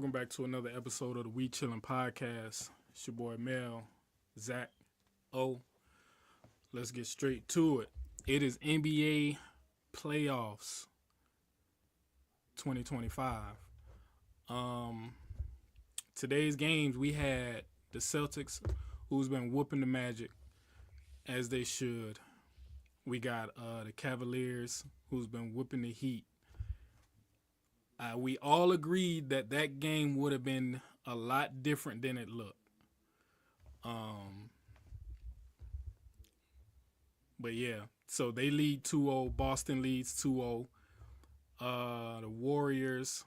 welcome back to another episode of the CHiLLiN podcast. It's your boy Mel, Zach, O. Let's get straight to it. It is NBA playoffs 2025. Today's games we had the Celtics, who's been whooping the Magic as they should. We got the Cavaliers, who's been whooping the Heat. We all agreed that that game would have been a lot different than it looked. But yeah, so they lead 2-0. Boston leads 2-0. The Warriors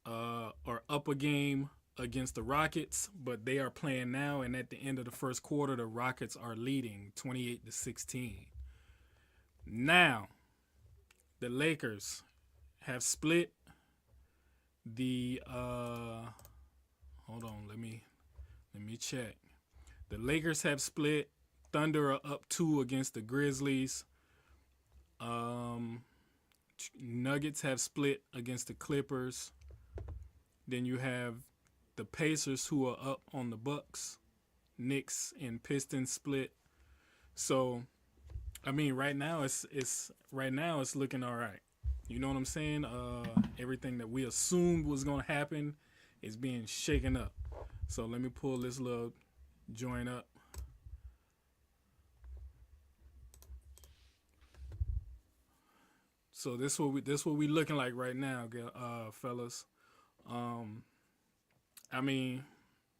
are up a game against the Rockets, but they are playing now, and at the end of the first quarter, the Rockets are leading 28-16. Now, the Lakers have split the hold on, let me check. The Lakers have split. Thunder are up 2 against the Grizzlies. Nuggets have split against the Clippers. Then you have the Pacers, who are up on the Bucks. Knicks and Pistons split. So I mean, right now it's looking all right. You know what I'm saying? Everything that we assumed was going to happen is being shaken up. So let me pull this little joint up. So this what we looking like right now, fellas. I mean,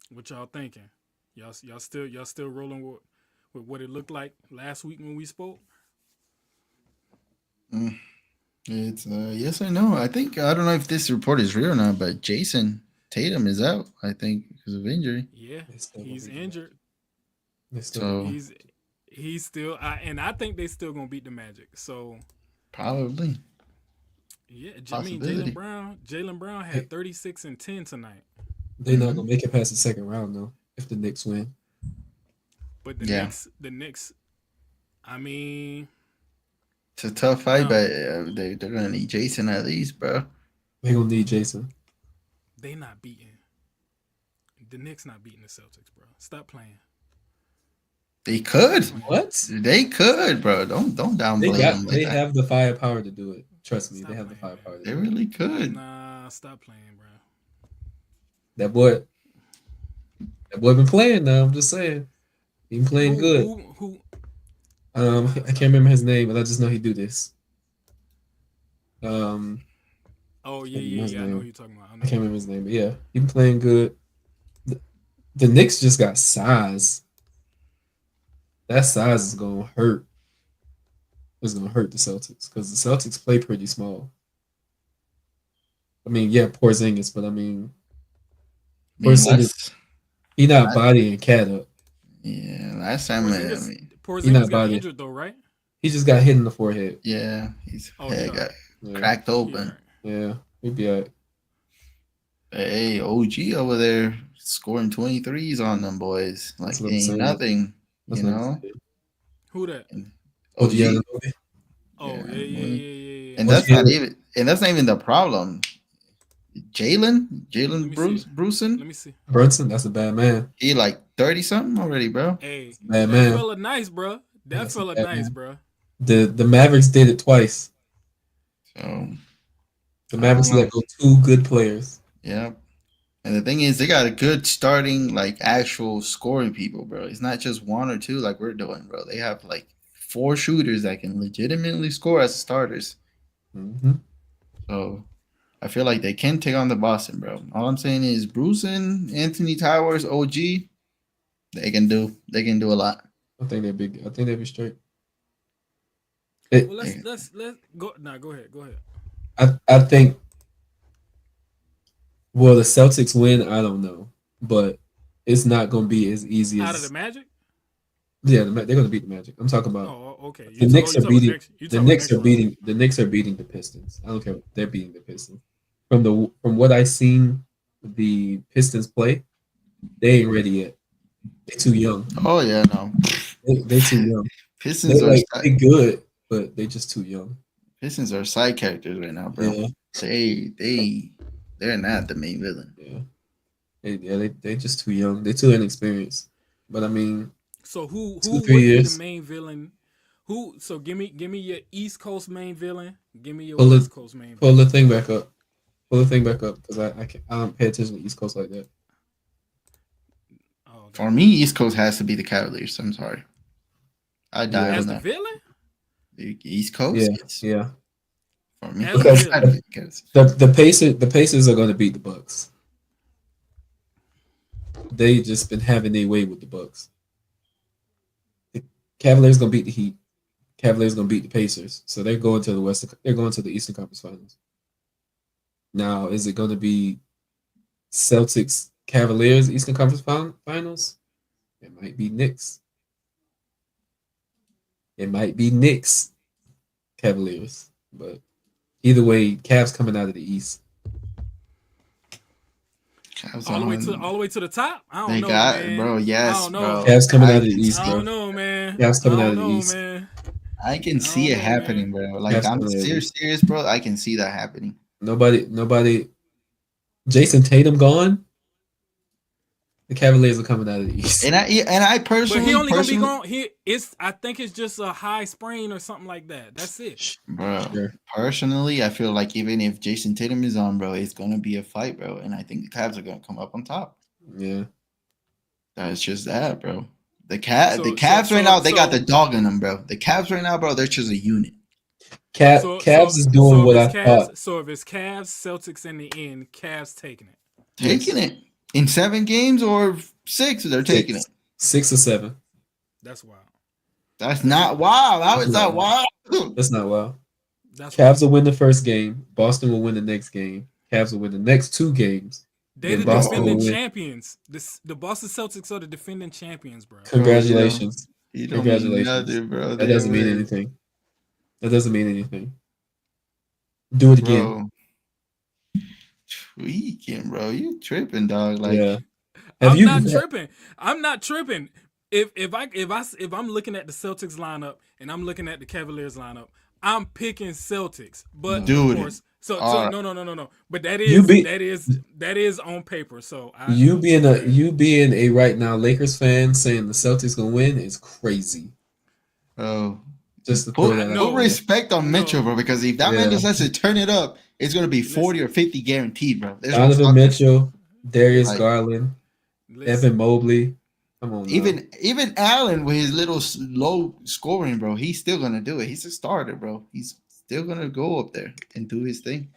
what y'all thinking? Y'all still rolling with what it looked like last week when we spoke? It's yes or no. I don't know if this report is real or not, but Jason Tatum is out. I think because of injury. Yeah, he's injured. So He's still, and I think they still gonna beat the Magic. So probably, yeah, I mean Jaylen Brown had 36 and 10 tonight. They're not gonna make it past the second round though if the Knicks win. But the Knicks, I mean, it's a tough fight, but they're gonna need Jason at least, bro. They gonna need Jason. They not beating the Knicks. Not beating the Celtics, bro. Stop playing. They could. What? They could, bro. Don't downplay them. They have the firepower to do it. Trust me, they have the firepower. They really could. Nah, stop playing, bro. That boy been playing now. I'm just saying, he been playing good. Who? I can't remember his name, but I just know he do this. Oh yeah. I know who you're talking about. I can't remember his name, but yeah, he been playing good. The Knicks just got size. That size is gonna hurt. It's gonna hurt the Celtics because the Celtics play pretty small. I mean, yeah, Porzingis, but I mean, Porzingis, he not bodying Cat up. Yeah, last time Porzingis got injured though, right? He just got hit in the forehead. Yeah, his head got cracked open. Yeah, he'd be alright. Hey, OG over there scoring 23s on them boys. Like ain't nothing. You know? Who that? OG. Oh, yeah. And that's not even the problem. Jalen Brunson. Let me see. Brunson, that's a bad man. He like 30 something already, bro. Hey, bad that man. fella nice, bro. That fella nice, bro. The Mavericks did it twice. So the Mavericks let go 2 good players. Yeah. And the thing is, they got a good starting, like, actual scoring people, bro. It's not just 1 or 2 like we're doing, bro. They have, like, 4 shooters that can legitimately score as starters. Mm-hmm. So I feel like they can take on the Boston, bro. All I'm saying is Brunson, Anthony Towers, OG, they can do a lot. I think they'd be straight. Well, let's go. Nah, go ahead. I think. Will the Celtics win? I don't know, but it's not going to be as easy as out of the Magic. Yeah, they're going to beat the Magic. I'm talking about. Oh, okay. The Knicks are beating. The Knicks are beating. The Knicks are beating the Pistons. I don't care. They're beating the Pistons. From what I've seen, the Pistons play, they ain't ready yet. They're too young. Oh yeah, no. They're too young. Pistons they good, but they just too young. Pistons are side characters right now, bro. Yeah. They're not the main villain. Yeah, they just too young. They're too inexperienced. But I mean, So who 2-3 would be the years. main villain? Who? So give me your East Coast main villain. Give me your Pull West it, Coast main pull villain. the thing back up. Pull the thing back up because I don't pay attention to East Coast like that. Oh, For me, East Coast has to be the Cavaliers. I'm sorry. I die Yeah. as on the that. villain. The East Coast? Yeah, Yes. yeah. For me, As the Because villain. because the Pacers are going to beat the Bucks. They just been having their way with the Bucks. The Cavaliers gonna beat the Heat. Cavaliers gonna beat the Pacers. So they're going to the West. They're going to the Eastern Conference Finals. Now, is it going to be Celtics Cavaliers Eastern Conference Finals? It might be Knicks. It might be Knicks Cavaliers. But either way, Cavs coming out of the East. Cavs All the way to on. all the way to the top. I don't They know, got man. bro. I Yes, don't know. bro. Cavs coming out I of the can East, I see. don't bro. know, man. Cavs coming I out don't of the know, East. man. I can I see don't it know, happening, man. bro. Like Cavs I'm coming out of the East. serious, bro. I can see that happening. Nobody. Jason Tatum gone. The Cavaliers are coming out of the East. And I But he only gonna be personally, gone. I think it's just a high sprain or something like that. That's it. bro. Sure. Personally, I feel like even if Jason Tatum is on, bro, it's gonna be a fight, bro. And I think the Cavs are gonna come up on top. Yeah. That's just that, bro. The So Cavs right now, they got the dog in them, bro. The Cavs right now, bro, they're just a unit. Cavs is doing what I thought. So if it's Cavs, Celtics in the end, Cavs taking it. Taking it in 7 games or 6, they're taking it. 6 or 7. That's wild. That's not wild. How is that wild? That's not wild. That's Cavs will win the first game. Boston will win the next game. Cavs will win the next 2 games. They're the Then Boston will defending win. champions. The Boston Celtics are the defending champions, bro. Congratulations. You don't mean nothing, bro. That doesn't mean anything. That doesn't mean anything. Do it again. Bro. Tweaking, bro. You tripping, dog. Like, Yeah. I'm not tripping. I'm not tripping. If I'm looking at the Celtics lineup and I'm looking at the Cavaliers lineup, I'm picking Celtics. But Dude. of course, so Right. no. But that You is on paper. So you being a right now Lakers fan saying the Celtics gonna win is crazy. bro. Just to throw that out. Put respect on Mitchell, bro, because if that man decides to turn it up, it's gonna be 40 or 50 guaranteed, bro. There's Donovan Mitchell, Darius Like, Garland, listen, Evan Mobley. Come on, now. even Allen with his little low scoring, bro, he's still gonna do it. He's a starter, bro. He's still gonna go up there and do his thing.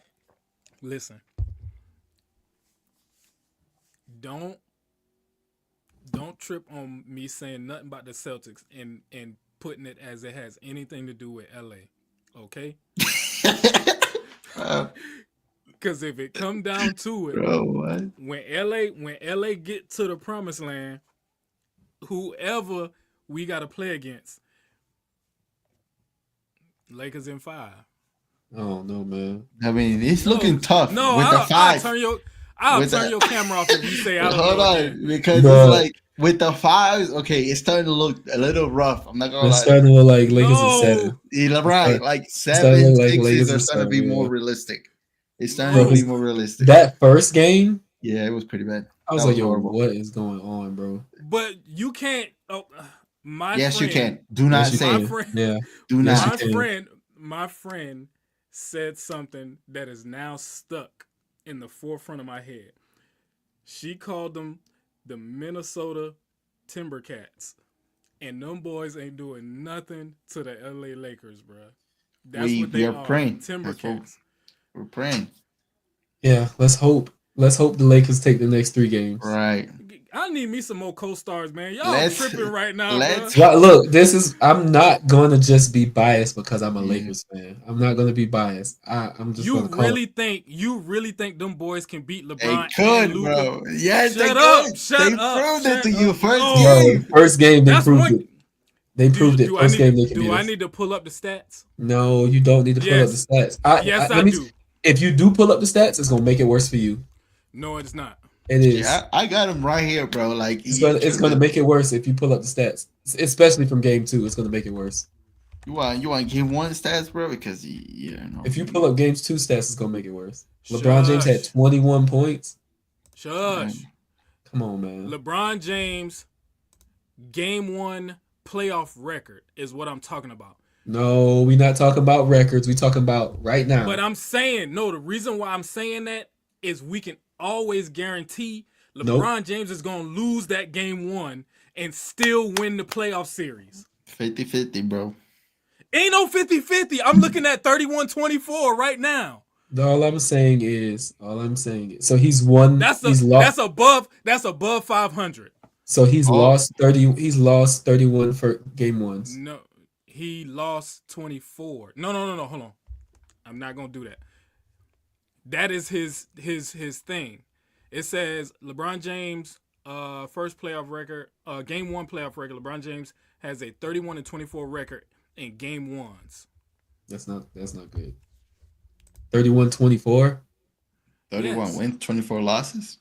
listen. Don't trip on me saying nothing about the Celtics and putting it as it has anything to do with LA. Okay? Because if it come down to it, Bro, what? when LA get to the promised land, whoever we gotta play against, Lakers in 5. Oh no, man. I mean, it's looking tough. No, with the 5. I'll turn your camera off if you say I don't Hold know. on, because Bro. it's like with the 5s, okay, it's starting to look a little rough. I'm not gonna It's lie. starting to look like Lakers No. in 7. You're right, like starting to 7, look like 6s Lakers are in starting to be 7, more yeah. realistic. It's starting to Bro, be more realistic. That first game, Yeah, it was pretty bad. I was That like, yo, horrible. what is going on, bro? But you can't. Yes, friend, you can. Do not Yes, you say My it. friend, Yeah. Do Yes, not. you can. my friend said something that is now stuck in the forefront of my head. She called them the Minnesota Timbercats, and them boys ain't doing nothing to the LA Lakers, bro. That's what they are praying. Timbercats. We're praying. Yeah, let's hope. Let's hope the Lakers take the next 3 games. Right. I need me some more co-stars, man. Y'all Let's- tripping right now, let's- bro. Well, look, I'm not gonna just be biased because I'm a Yeah. Lakers fan. I'm not gonna be biased. I'm just You gonna call really think them boys can beat They LeBron could, and Luka? bro. Yes, Shut they up, could. shut They up, proved it shut to you up. first No. game. Yo, first game they That's proved one- it. They proved it. First game they can Do beat I us. need to pull up the stats? No, you don't need to pull up the stats. Yes, I let me- do. If you do pull up the stats, it's gonna make it worse for you. No, it's not. It is. Yeah, I got him right here, bro. Like It's gonna make it worse if you pull up the stats, especially from game 2. It's gonna make it worse. You want game one stats, bro? Because no. If you pull up games 2 stats, it's gonna make it worse. LeBron James had 21 points. Shush. Come on, man. LeBron James game 1 playoff record is what I'm talking about. No, we're not talking about records. We're talking about right now. But I'm saying, no, the reason why I'm saying that is we can always guarantee LeBron James is going to lose that game 1 and still win the playoff series. 50-50, bro. Ain't no 50-50. I'm looking at 31-24 right now. All I'm saying is, so he's won. That's above 500. So he's lost 30. He's lost 31 for game ones. No, he lost 24. No. Hold on. I'm not gonna do that. That is his thing. It says LeBron James first playoff record, game 1 playoff record. LeBron James has a 31-24 record in game 1s. That's not good. 31-24. 31 wins, 24 losses.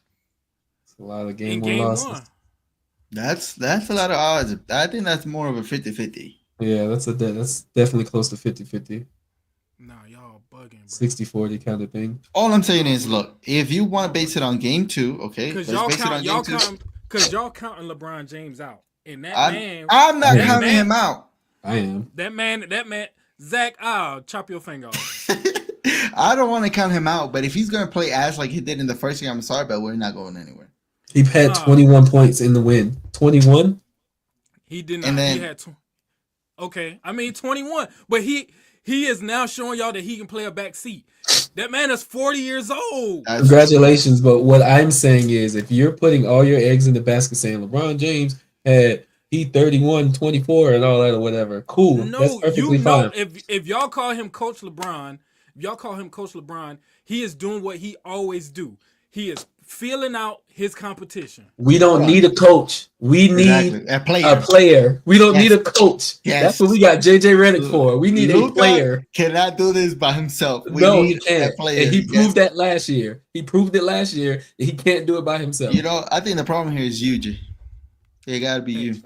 That's a lot of game 1 losses. 1. That's a lot of odds. I think that's more of a 50-50. Yeah, that's definitely close to 50-50. Nah, y'all bugging, bro. 60-40 kind of thing. All I'm saying is, look, if you want to base it on game 2, okay? Because y'all counting LeBron James out. And I'm not counting him out. I am. That man, Zach, I'll chop your finger off. I don't want to count him out, but if he's going to play as like he did in the first game, I'm sorry, but we're not going anywhere. He had 21 points in the win. 21? He did not. He had okay. I mean 21. But he is now showing y'all that he can play a back seat. That man is 40 years old. Congratulations. But what I'm saying is if you're putting all your eggs in the basket saying LeBron James had 31-24 and all that or whatever, cool. No, that's perfectly fine. If y'all call him Coach LeBron, he is doing what he always do. He is feeling out his competition. We don't need a coach. We need a player. We don't need a coach. Yes. That's what we got JJ Redick for. We need a player. Cannot do this by himself. We need a player. And he proved that last year. He proved it last year. He can't do it by himself. I think the problem here is you, G. It gotta be you.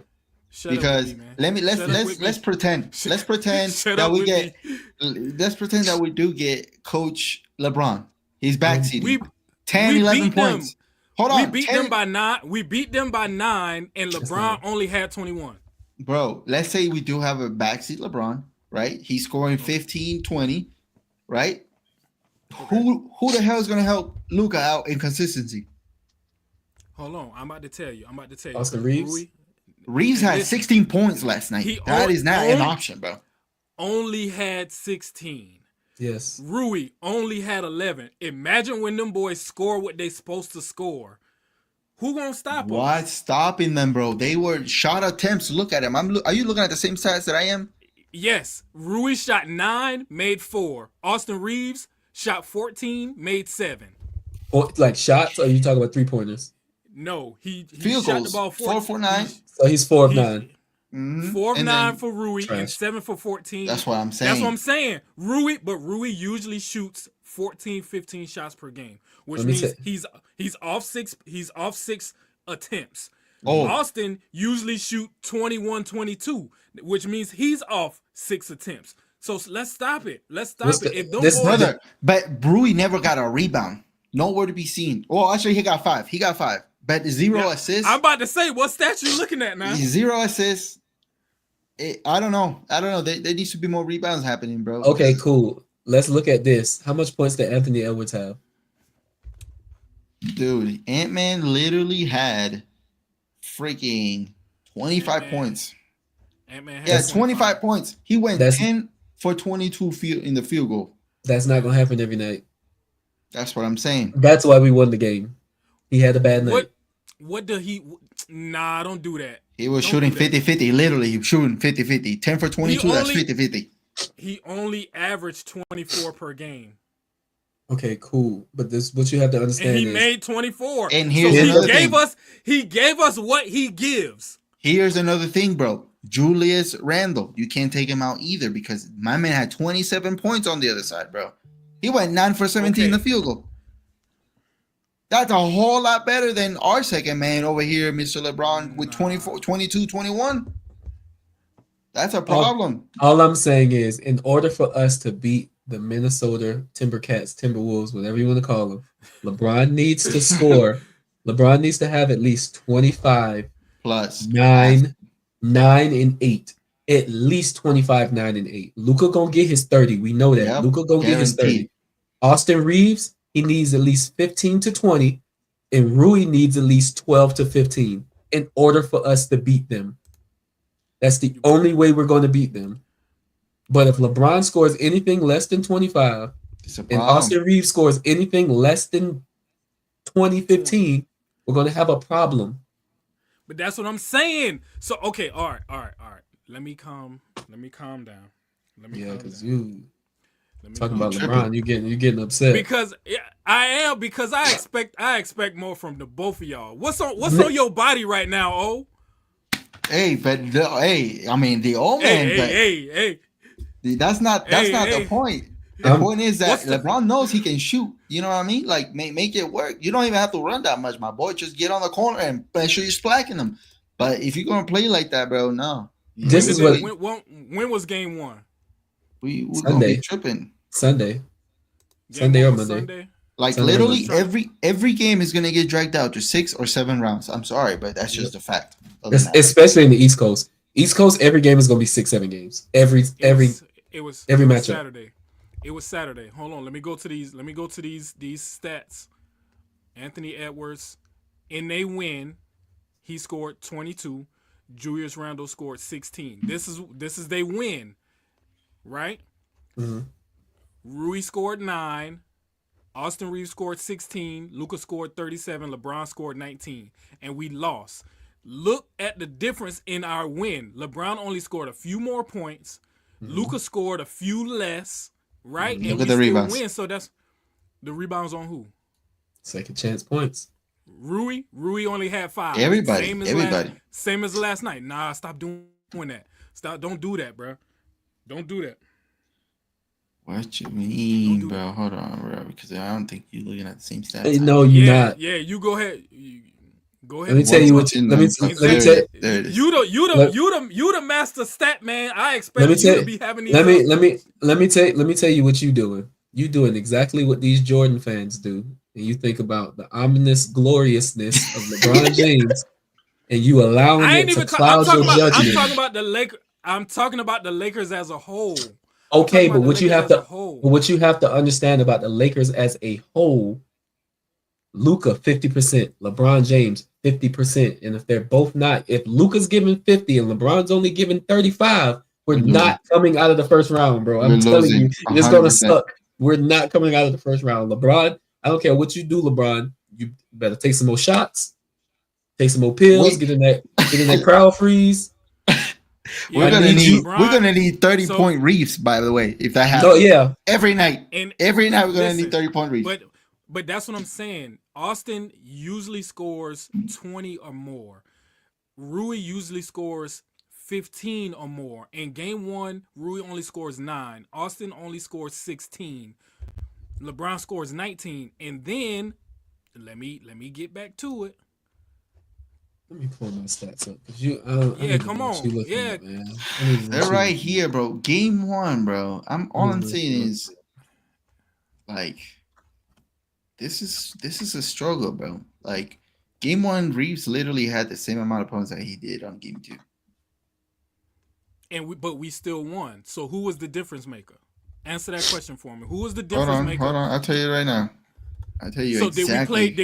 Because let's pretend that we get let's pretend that we do get Coach LeBron. He's backseating. 11 points. Hold on. We beat them by 9. We beat them by 9, and LeBron only had 21. Bro, let's say we do have a backseat LeBron, right? He's scoring 15, 20, right? Okay. Who the hell is gonna help Luka out in consistency? Hold on, I'm about to tell you. Austin Reeves. Reeves had 16 points last night. That is not an option, bro. Only had 16. Yes. Rui only had 11. Imagine when them boys score what they supposed to score. Who gonna stop them? What's stopping them, bro? They were shot attempts. Look at him. Are you looking at the same stats that I am? Yes. Rui shot 9, made 4. Austin Reeves shot 14, made 7. Like shots, or are you talking about 3-pointers? No, he field shot goals. the ball 4 for 9. So he's 4 of 9. 4 of 9 for Rui and 7 for 14. That's what I'm saying. Rui usually shoots 14, 15 shots per game, which means he's off 6 attempts. Austin usually shoot 21, 22, which means he's off 6 attempts. So let's stop it. But Rui never got a rebound. Nowhere to be seen. Well, actually, he got 5. But 0 assists. I'm about to say, what stats you looking at now? 0 assists. I don't know. There needs to be more rebounds happening, bro. Okay, cool. Let's look at this. How much points did Anthony Edwards have? Dude, Ant-Man literally had freaking 25 points. Ant-Man had 25 points. He went 10 for 22 in the field goal. That's not going to happen every night. That's what I'm saying. That's why we won the game. He had a bad night. What did he... Nah, don't do that. He was shooting 50-50. Literally, he was shooting 50-50. 10 for 22, that's 50-50. He only averaged 24 per game. Okay, cool. But this, what you have to understand and he made 24. And here's another thing. He gave us what he gives. Here's another thing, bro. Julius Randle. You can't take him out either because my man had 27 points on the other side, bro. He went 9 for 17 in the field goal. That's a whole lot better than our second man over here, Mr. LeBron, with 24, 22, 21. That's a problem. All I'm saying is, in order for us to beat the Minnesota Timbercats, Timberwolves, whatever you want to call them, LeBron needs to score. LeBron needs to have at least 25 plus 9, 9 and 8. At least 25, 9 and 8. Luka gonna get his 30. We know that. Yep, Luka gonna get his 30. Austin Reeves, he needs at least 15 to 20, and Rui needs at least 12 to 15 in order for us to beat them. That's the only way we're going to beat them. But if LeBron scores anything less than 25 and Austin Reeves scores anything less than 2015, we're going to have a problem. But that's what I'm saying. So okay, all right. Let me calm down. Because you talking about LeBron, you getting upset. Because I am, because I expect more from the both of y'all. What's on your body right now, O? Hey, but I mean the old man. Hey. That's not the point. The point is that LeBron knows he can shoot. You know what I mean? Like make it work. You don't even have to run that much, my boy. Just get on the corner and make sure you're splacking them. But if you're gonna play like that, bro, no. This is what. When was game one? We're gonna be tripping. Sunday or Monday. Sunday? Like Sunday literally every game is gonna get dragged out to 6 or 7 rounds. I'm sorry, but that's just a fact. Especially in the East Coast. East Coast, every game is gonna be 6-7 games. Every matchup. Saturday. It was Saturday. Hold on. Let me go to these stats. Anthony Edwards, in they win, he scored 22. Julius Randle scored 16. This is they win, right? Mm-hmm. Rui scored 9. Austin Reeves scored 16. Luka scored 37. LeBron scored 19. And we lost. Look at the difference in our win. LeBron only scored a few more points. Mm-hmm. Luka scored a few less, right? Look at the rebounds. Win. So that's the rebounds on who? Second chance points. Rui only had 5. Everybody. Same as last night. Nah, stop doing that. Don't do that, bro. Don't do that. What you mean, bro? Hold on, bro. Because I don't think you're looking at the same stats. No, you're not. Yeah, you go ahead. Go ahead. Let me tell you what. Let me tell you the master stat man. I expect you to be having these. Let me tell you what you're doing. You're doing exactly what these Jordan fans do, and you think about the ominous gloriousness of LeBron James, and you allowing it to cloud your judgment. I'm talking about the Lakers as a whole. Okay, but what you have to understand about the Lakers as a whole, Luka 50%, LeBron James 50%, and if they're both not, if Luka's giving 50 and LeBron's only giving 35, we're not coming out of the first round, bro. I'm telling you, it's gonna suck. We're not coming out of the first round. LeBron, I don't care what you do, LeBron. You better take some more shots, take some more pills, get in that crowd freeze. We're gonna need 30-point Reefs, by the way, if that happens. Oh yeah, every night we're gonna need 30-point Reefs. But that's what I'm saying. Austin usually scores 20 or more. Rui usually scores 15 or more. In game 1, Rui only scores 9. Austin only scores 16. LeBron scores 19. And then let me get back to it. Let me pull my stats up. Come on. At, man. They're right here, bro. Game 1, bro. I'm saying is like this is a struggle, bro. Like game 1, Reeves literally had the same amount of points that he did on game 2. But we still won. So who was the difference maker? Answer that question for me. Who was the difference maker? Hold on. I'll tell you right now. I'll tell you exactly.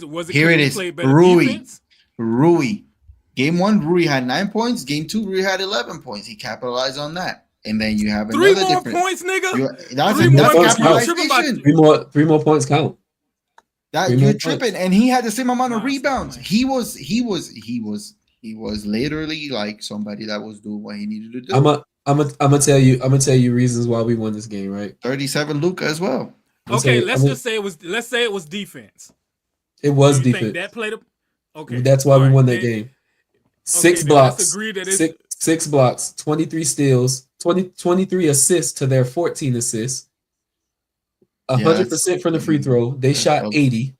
Was it here it is. Play better defense? Rui. Game 1, Rui had 9 points. Game 2, Rui had 11 points. He capitalized on that. And then you have another difference. 3 more points, nigga. That's capitalization. Three more points count. You're tripping. And he had the same amount of rebounds. He was literally like somebody that was doing what he needed to do. I'm gonna tell you reasons why we won this game, right? 37 Luka as well. Okay, let's say it was defense. It was defense. That played okay. That's why we won that game. 6 blocks. 6 blocks, 23 steals, 23 assists to their 14 assists. 100% from the free throw. They shot 80.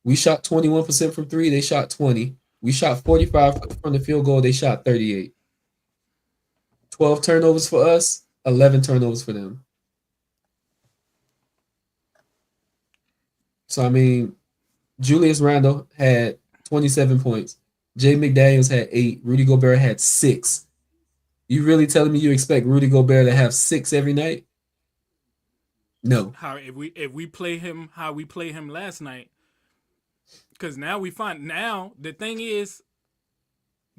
We shot 21% from 3. They shot 20. We shot 45 from the field goal. They shot 38. 12 turnovers for us, 11 turnovers for them. So, I mean, Julius Randle had 27 points. Jay McDaniels had 8. Rudy Gobert had 6. You really telling me you expect Rudy Gobert to have 6 every night? No. How if we play him how we play him last night? Because now the thing is,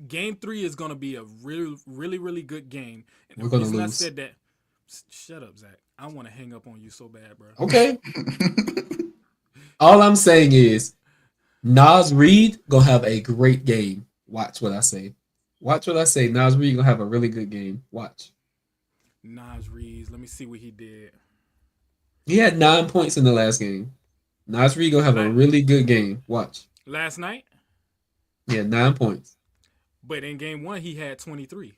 Game 3 is gonna be a really good game. And we're gonna lose. I said that. Shut up, Zach. I want to hang up on you so bad, bro. Okay. All I'm saying is, Naz Reid gonna have a great game. Watch what I say. Watch what I say. Naz Reid gonna have a really good game. Watch. Naz Reid. Let me see what he did. He had 9 points in the last game. Naz Reid gonna have a really good game. Watch. Last night? Yeah, 9 points. But in Game 1, he had 23.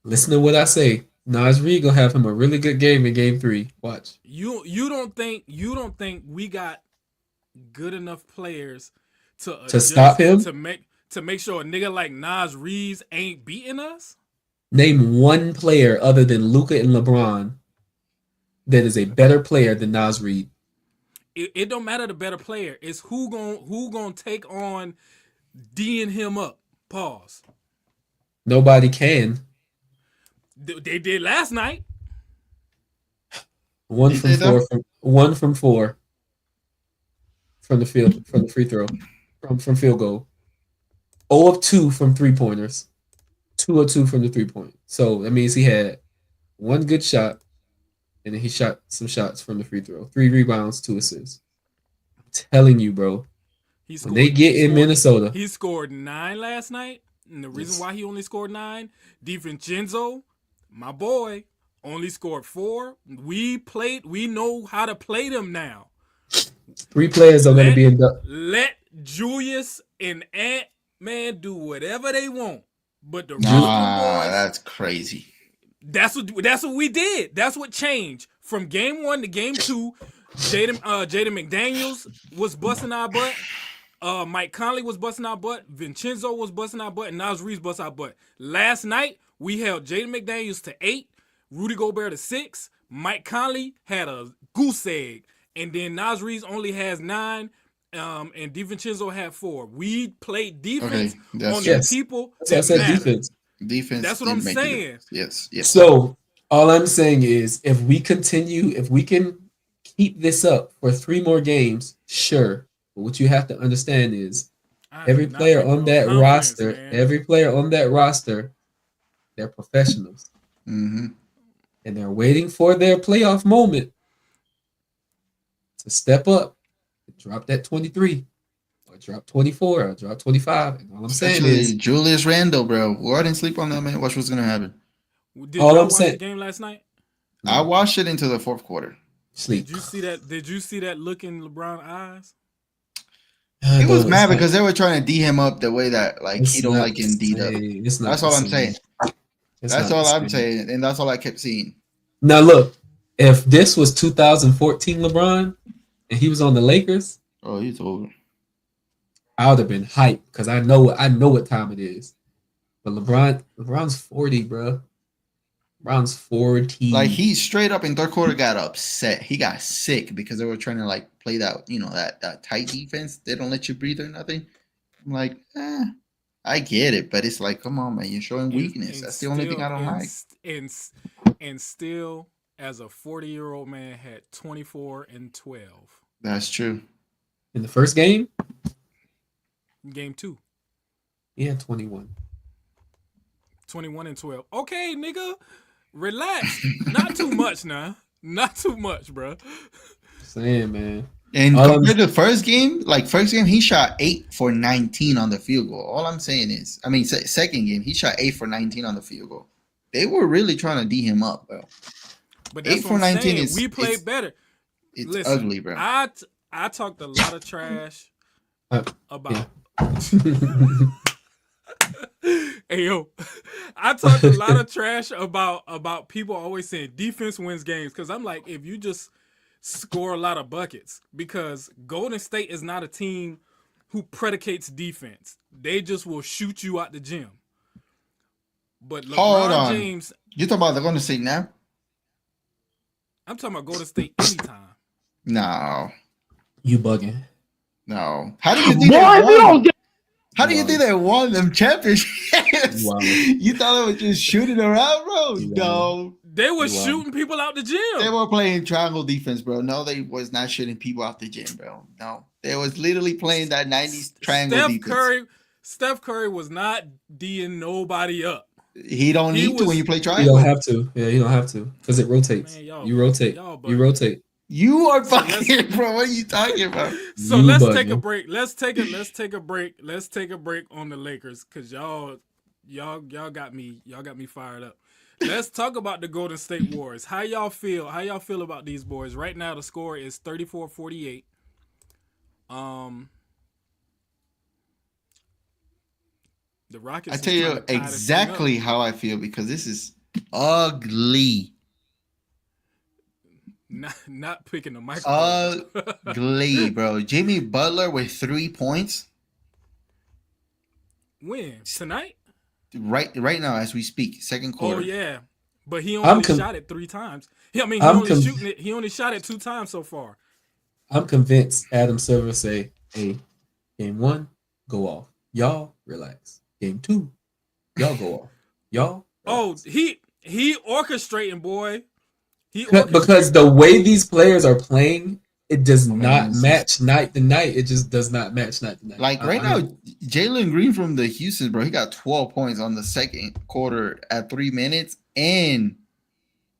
Listen to what I say. Naz Reid gonna have him a really good game in Game 3. Watch. You don't think we got good enough players to stop him, to make sure a nigga like Naz Reid ain't beating us? Name one player other than Luka and LeBron that is a better player than Naz Reid. It don't matter the better player. It's who gonna take on D'ing him up. Pause. Nobody can. They did last night. 1 from 4. 1 from 4 from the field, from the free throw, from field goal. 0 of 2 from 3-pointers. 2 of 2 from the 3-point. So that means he had 1 good shot, and then he shot some shots from the free throw. 3 rebounds, 2 assists. I'm telling you, bro. When they get in Minnesota, he scored 9 last night. And the reason why he only scored 9, DiVincenzo, my boy, only scored 4. We know how to play them now. 3 players are going to be in the. Let Julius and Ant-Man do whatever they want. But the boys, that's crazy. That's what we did. That's what changed. From Game 1 to Game 2, Jaden McDaniels was busting our butt. Mike Conley was busting our butt. Vincenzo was busting our butt. And Naz Reid busting our butt. Last night, we held Jaden McDaniels to 8. Rudy Gobert to 6. Mike Conley had a goose egg. And then Naz Reid only has 9. And DiVincenzo had 4. We played defense on the people that matter. Defense. That's what I'm saying. Yes. So all I'm saying is, if we can keep this up for 3 more games, sure. But what you have to understand is, every player on that roster, they're professionals. Mm-hmm. And they're waiting for their playoff moment to step up and drop that 23 or drop 24 or drop 25. And all I'm saying is, Julius Randle, bro. Well, I didn't sleep on that, man. Watch what's going to happen. Did you watch the game last night? I watched it into the 4th quarter. Sleep. Did you see that look in LeBron's eyes? He was mad because they were trying to D him up the way that he don't like getting D'd up. That's all I'm saying. That's all I'm saying, and that's all I kept seeing. Now look, if this was 2014 LeBron and he was on the Lakers, he's over. I would have been hyped because I know what time it is. But LeBron's 40, bro. LeBron's 40. Like, he straight up in 3rd quarter got upset. He got sick because they were trying to play that, that tight defense. They don't let you breathe or nothing. I'm like, I get it, but it's like, come on, man, you're showing weakness. That's the only thing I don't like. And still, as a 40-year-old man, had 24 and 12. That's true. In the first game? Game 2. He had 21. 21 and 12. Okay, nigga. Relax. Not too much now. Not too much, bro. Saying, man. And compared to the first game, he shot 8 for 19 on the field goal. All I'm saying is, second game, he shot 8 for 19 on the field goal. They were really trying to D him up, bro. But that's 8 for 19 is, we played better. It's ugly, bro. I talked a lot of trash about. Hey yo, I talked a lot of trash about people always saying defense wins games, because I'm like, if you just score a lot of buckets, because Golden State is not a team who predicates defense. They just will shoot you out the gym. But Hold LeBron on. James. You talking about the Golden State now? I'm talking about Golden State anytime. No. You bugging. No. How do you think they won? How do you think they won them championships? Wow. You thought they were just shooting around, bro? No. They were shooting people out the gym. They were playing triangle defense, bro. No, they was not shooting people out the gym, bro. No. They was literally playing that 90s triangle defense. Steph Curry was not D'ing nobody up. He don't need to when you play triangle. You don't have to. Yeah, you don't have to. Because it rotates. Man, you rotate. You rotate. You are fucking, bro. What are you talking about? So let's take a break. Let's take a break. Let's take a break on the Lakers because y'all got me fired up. Let's talk about the Golden State Warriors. How y'all feel? How y'all feel about these boys? Right now the score is 34-48. The Rockets. I tell you exactly how I feel because this is ugly. Not picking the microphone. Ugly, bro. Jimmy Butler with 3 points. When? Tonight? Right now as we speak, second quarter. Oh yeah, but he only shot it 3 times. He only shot it 2 times so far. I'm convinced Adam Silver say, "Hey, game 1, go off. Y'all relax. Game 2, y'all go off. Y'all." Relax. Oh, he orchestrating, boy. Because the way these players are playing, it does not match night to night. It just does not match night to night. Like right now, Jalen Green from the Houston, bro, he got 12 points on the second quarter at 3 minutes. And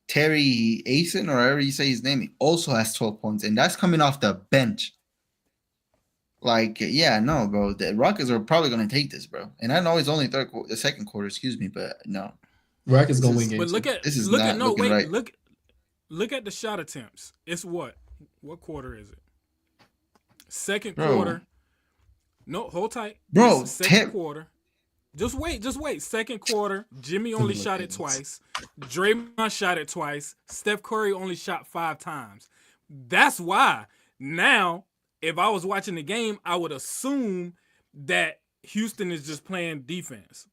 Terry Asen, or however you say his name, also has 12 points. And that's coming off the bench. Like, yeah, no, bro. The Rockets are probably going to take this, bro. And I know it's only the second quarter, excuse me, but no. Rockets going to win game 2. But look at Look at the shot attempts. It's what? What quarter is it? Second quarter. No, hold tight. Bro, second quarter. Just wait. Second quarter, Jimmy only shot it twice. Draymond shot it twice. Steph Curry only shot 5 times. That's why now, if I was watching the game, I would assume that Houston is just playing defense.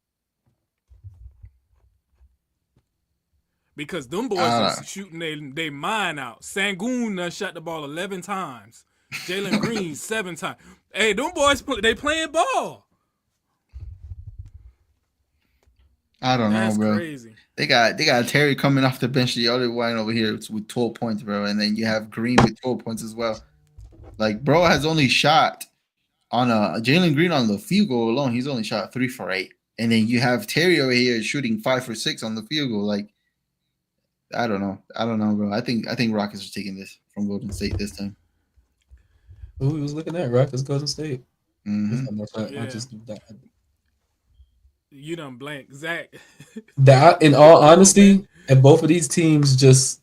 Because them boys are shooting they mind out. Sangoon shot the ball 11 times. Jalen Green 7 times. Hey, them boys they playing ball. I don't know, bro. Crazy. They got Terry coming off the bench. The other one over here with 12 points, bro, and then you have Green with 12 points as well. Like, bro has only shot on Jalen Green on the field goal alone. He's only shot 3 for 8, and then you have Terry over here shooting 5 for 6 on the field goal. Like, I don't know, bro. I think Rockets are taking this from Golden State this time. Who was looking at Rockets Golden State? Mm-hmm. I just do that. You done blank, Zach. In all honesty, if both of these teams just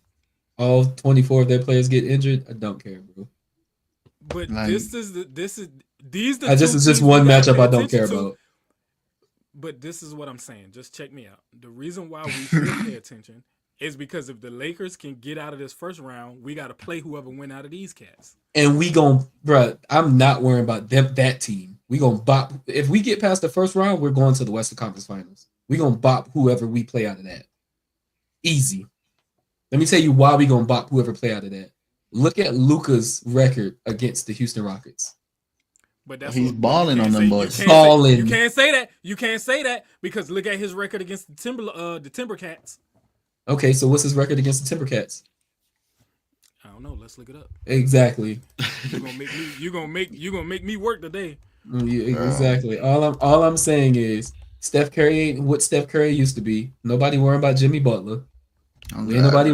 all 24 of their players get injured, I don't care, bro. But like, this is just one matchup I don't care about. But this is what I'm saying. Just check me out. The reason why we should pay attention is because if the Lakers can get out of this first round, we got to play whoever win out of these cats. And we gon', bro, I'm not worrying about that team. We gonna bop. If we get past the first round, we're going to the Western Conference Finals. We gonna bop whoever we play out of that. Easy. Let me tell you why we gonna bop whoever play out of that. Look at Luka's record against the Houston Rockets. But that's he's balling on them boys. You can't say that. You can't say that because look at his record against the Timbercats. Okay, so what's his record against the Timbercats? I don't know. Let's look it up. Exactly. You're gonna make me work today. Yeah, exactly. All I'm saying is Steph Curry ain't what Steph Curry used to be. Nobody worrying about Jimmy Butler. Ain't nobody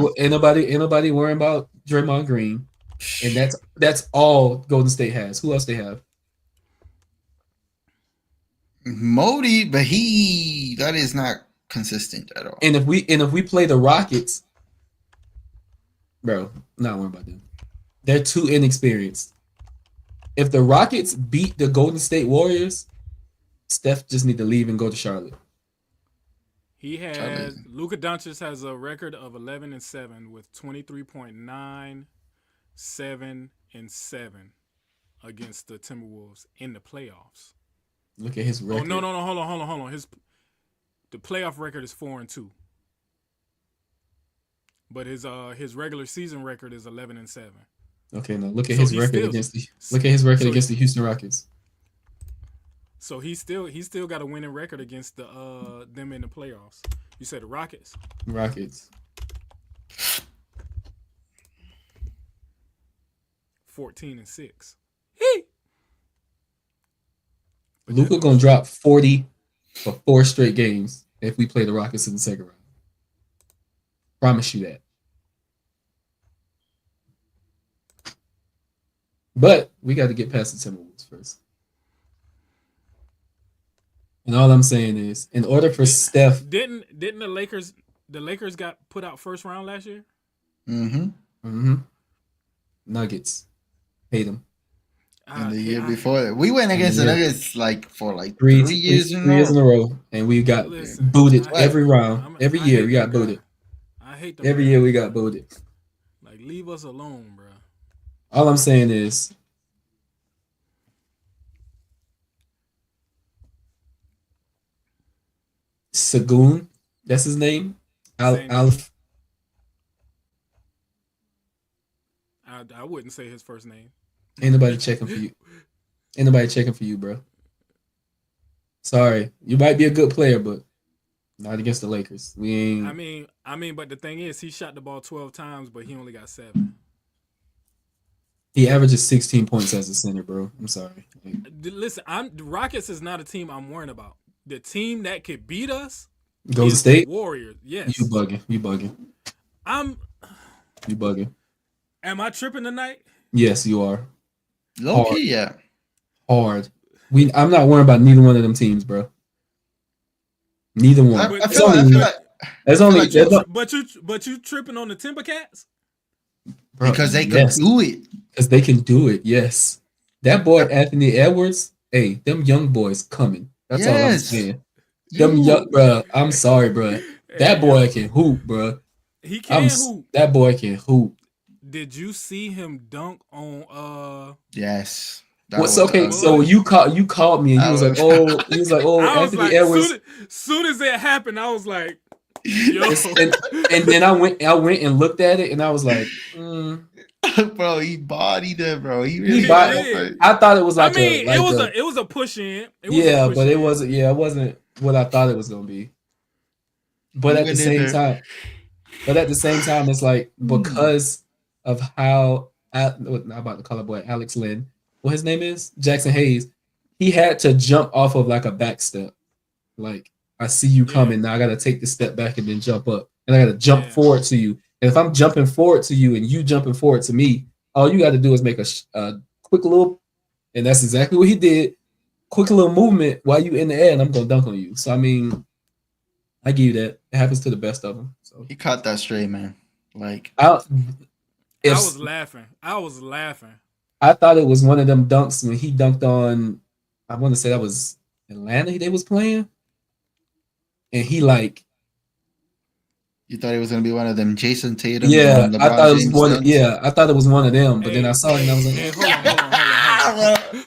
worrying about Draymond Green. And that's all Golden State has. Who else they have? Modi, but that is not consistent at all. And if we play the Rockets, bro, not worrying about them. They're too inexperienced. If the Rockets beat the Golden State Warriors, Steph just need to leave and go to Charlotte. Luka Doncic has a record of 11-7 with 23.9, 7 and 7 against the Timberwolves in the playoffs. Look at his record. Oh no, hold on. The playoff record is 4-2. But his regular season record is 11-7. Okay, now look at his record against the Houston Rockets. So he still got a winning record against the them in the playoffs. You said the Rockets. Rockets. 14-6. Luka gonna drop 40 for 4 straight games if we play the Rockets in the second round. Promise you that. But we got to get past the Timberwolves first. And all I'm saying is, in order for Steph, didn't the Lakers got put out first round last year? Nuggets, hate them. And the year before that, we went against the Nuggets for three years in a row, and we got booted every round. Every year we got booted. I hate them. Every year we got booted. Like, leave us alone, bro. All I'm saying is, Sagoon, that's his name. I wouldn't say his first name. Ain't nobody checking for you. Ain't nobody checking for you, bro. Sorry, you might be a good player, but not against the Lakers. We ain't. I mean, but the thing is, he shot the ball 12 times, but he only got 7. He averages 16 points as a center, bro. I'm sorry. Listen, the Rockets is not a team I'm worrying about. The team that could beat us, Golden State Warriors. Yes, you bugging. You bugging. Am I tripping tonight? Yes, you are. Low key, yeah. Hard. I'm not worrying about neither one of them teams, bro. Neither one. But you tripping on the Timbercats? Bro, because they can do it. Because they can do it, yes. That boy Anthony Edwards, hey, them young boys coming. That's all I'm saying. Them young, bro. I'm sorry, bro. That boy can hoop, bro. He can hoop. That boy can hoop. Did you see him dunk on? Yes. So you called me and he was like, Anthony Edwards. Soon as it happened, I was like, yo. and then I went and looked at it and I was like, bro, he bodied it, bro. I thought it was like it was a push in. But it wasn't. Yeah, it wasn't what I thought it was gonna be. But at the same time, it's like because of how I'm about to call it boy Alex Lynn. What his name is? Jackson Hayes. He had to jump off of like a back step. Like, I see you coming. Now I gotta take the step back and then jump up. And I gotta jump forward to you. And if I'm jumping forward to you and you jumping forward to me, all you gotta do is make a quick little, and that's exactly what he did. Quick little movement while you in the air, and I'm gonna dunk on you. So I mean, I give you that. It happens to the best of them. So he caught that straight, man. Like I was laughing. I thought it was one of them dunks when he dunked on. I want to say that was Atlanta. They was playing, and he like. You thought it was gonna be one of them Jason Tatum? Yeah, I thought it was one. Yeah, I thought it was one of them. But then I saw it and I was like,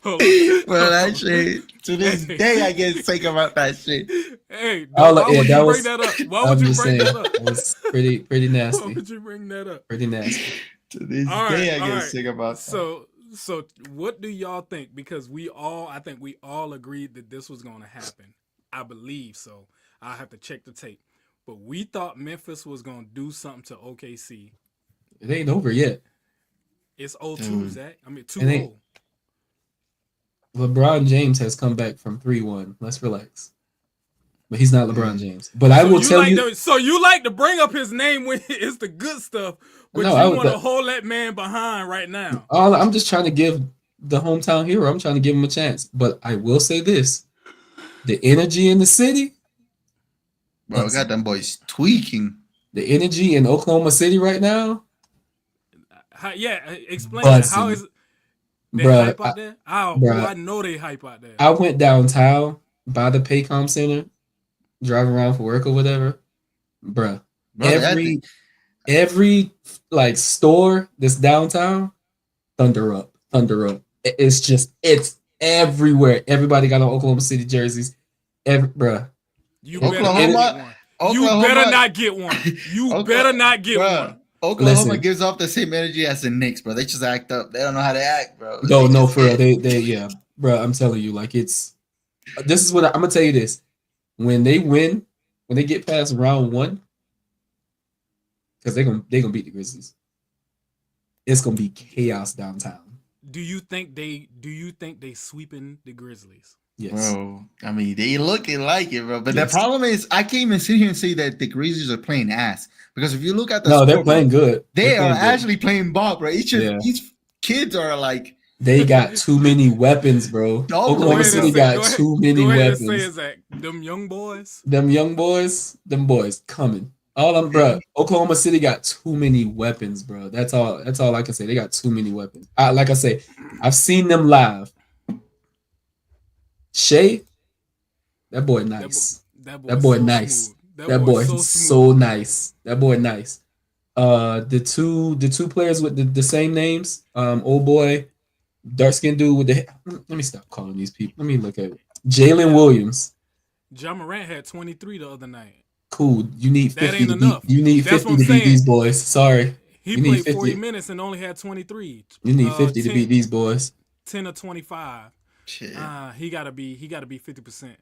hold on. Well, that shit. To this day, I get sick about that shit. Hey, why would you bring that up? Why would you bring that up? It was pretty nasty. Why would you bring that up? Pretty nasty. To this day, I get sick about that. So what do y'all think? Because I think we all agreed that this was going to happen. I believe so. I have to check the tape. But we thought Memphis was going to do something to OKC. It ain't over yet. It's 0-2, Zach. I mean, 2-0. LeBron James has come back from 3-1. Let's relax. But he's not LeBron James. But I will tell you. So you like to bring up his name when it's the good stuff, but you want to hold that man behind right now. I'm just trying to give the hometown hero. I'm trying to give him a chance. But I will say this: the energy in the city. Bro, I got them boys tweaking. The energy in Oklahoma City right now. Explain that. How is they hype out there? I know they hype out there. I went downtown by the Paycom Center, driving around for work or whatever. Bruh. Every like store that's downtown, thunder up. It's everywhere. Everybody got on Oklahoma City jerseys. Bruh. You better not get one. You better not get one. You better not get one. Oklahoma gives off the same energy as the Knicks, bro. They just act up. They don't know how to act, bro. No, for real. They, bro. I'm telling you, like this is what I'm gonna tell you. This when they win, when they get past round 1, because they're gonna beat the Grizzlies. It's gonna be chaos downtown. Do you think they sweeping the Grizzlies? Yes. Bro, I mean, they looking like it, bro. But the problem is, I can't even sit here and say that the Grizzlies are playing ass. Because if you look at the score, they're playing good. They are actually playing ball, bro. These kids are like... They got too many weapons, bro. Oklahoma City got too many weapons. Go ahead and say that. Them young boys coming. Bro. Oklahoma City got too many weapons, bro. That's all I can say. They got too many weapons. Like I say, I've seen them live. Shea, that boy nice. That boy nice. That boy so nice. That boy nice. The two players with the same names. Old boy, dark skinned dude with the. Let me stop calling these people. Let me look at it. Jalen Williams. Ja Morant had 23 the other night. Cool. You need 50. That ain't enough. You need 50 to beat these boys. Sorry. He played 40 minutes and only had 23. You need 50 to beat these boys. 10 or 25. Shit. He gotta be 50%.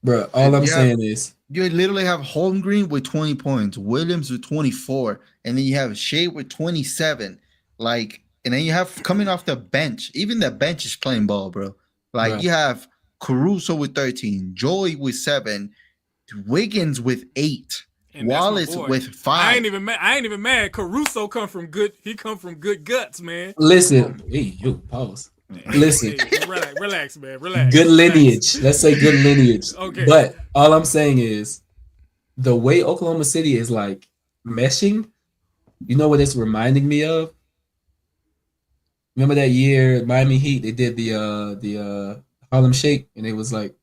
Bro, all I'm saying is you literally have Holmgren with 20 points, Williams with 24, and then you have Shea with 27. Like, and then you have coming off the bench. Even the bench is playing ball, bro. Like you have Caruso with 13, Joey with 7, Wiggins with 8. And Wallace with 5. I ain't even mad. Caruso come from good guts, man. Listen, hey, yo, pause. Listen, hey, relax, man. Relax. Good lineage. Let's say good lineage. Okay. But all I'm saying is the way Oklahoma City is like meshing, you know what it's reminding me of? Remember that year Miami Heat, they did the Harlem Shake, and it was like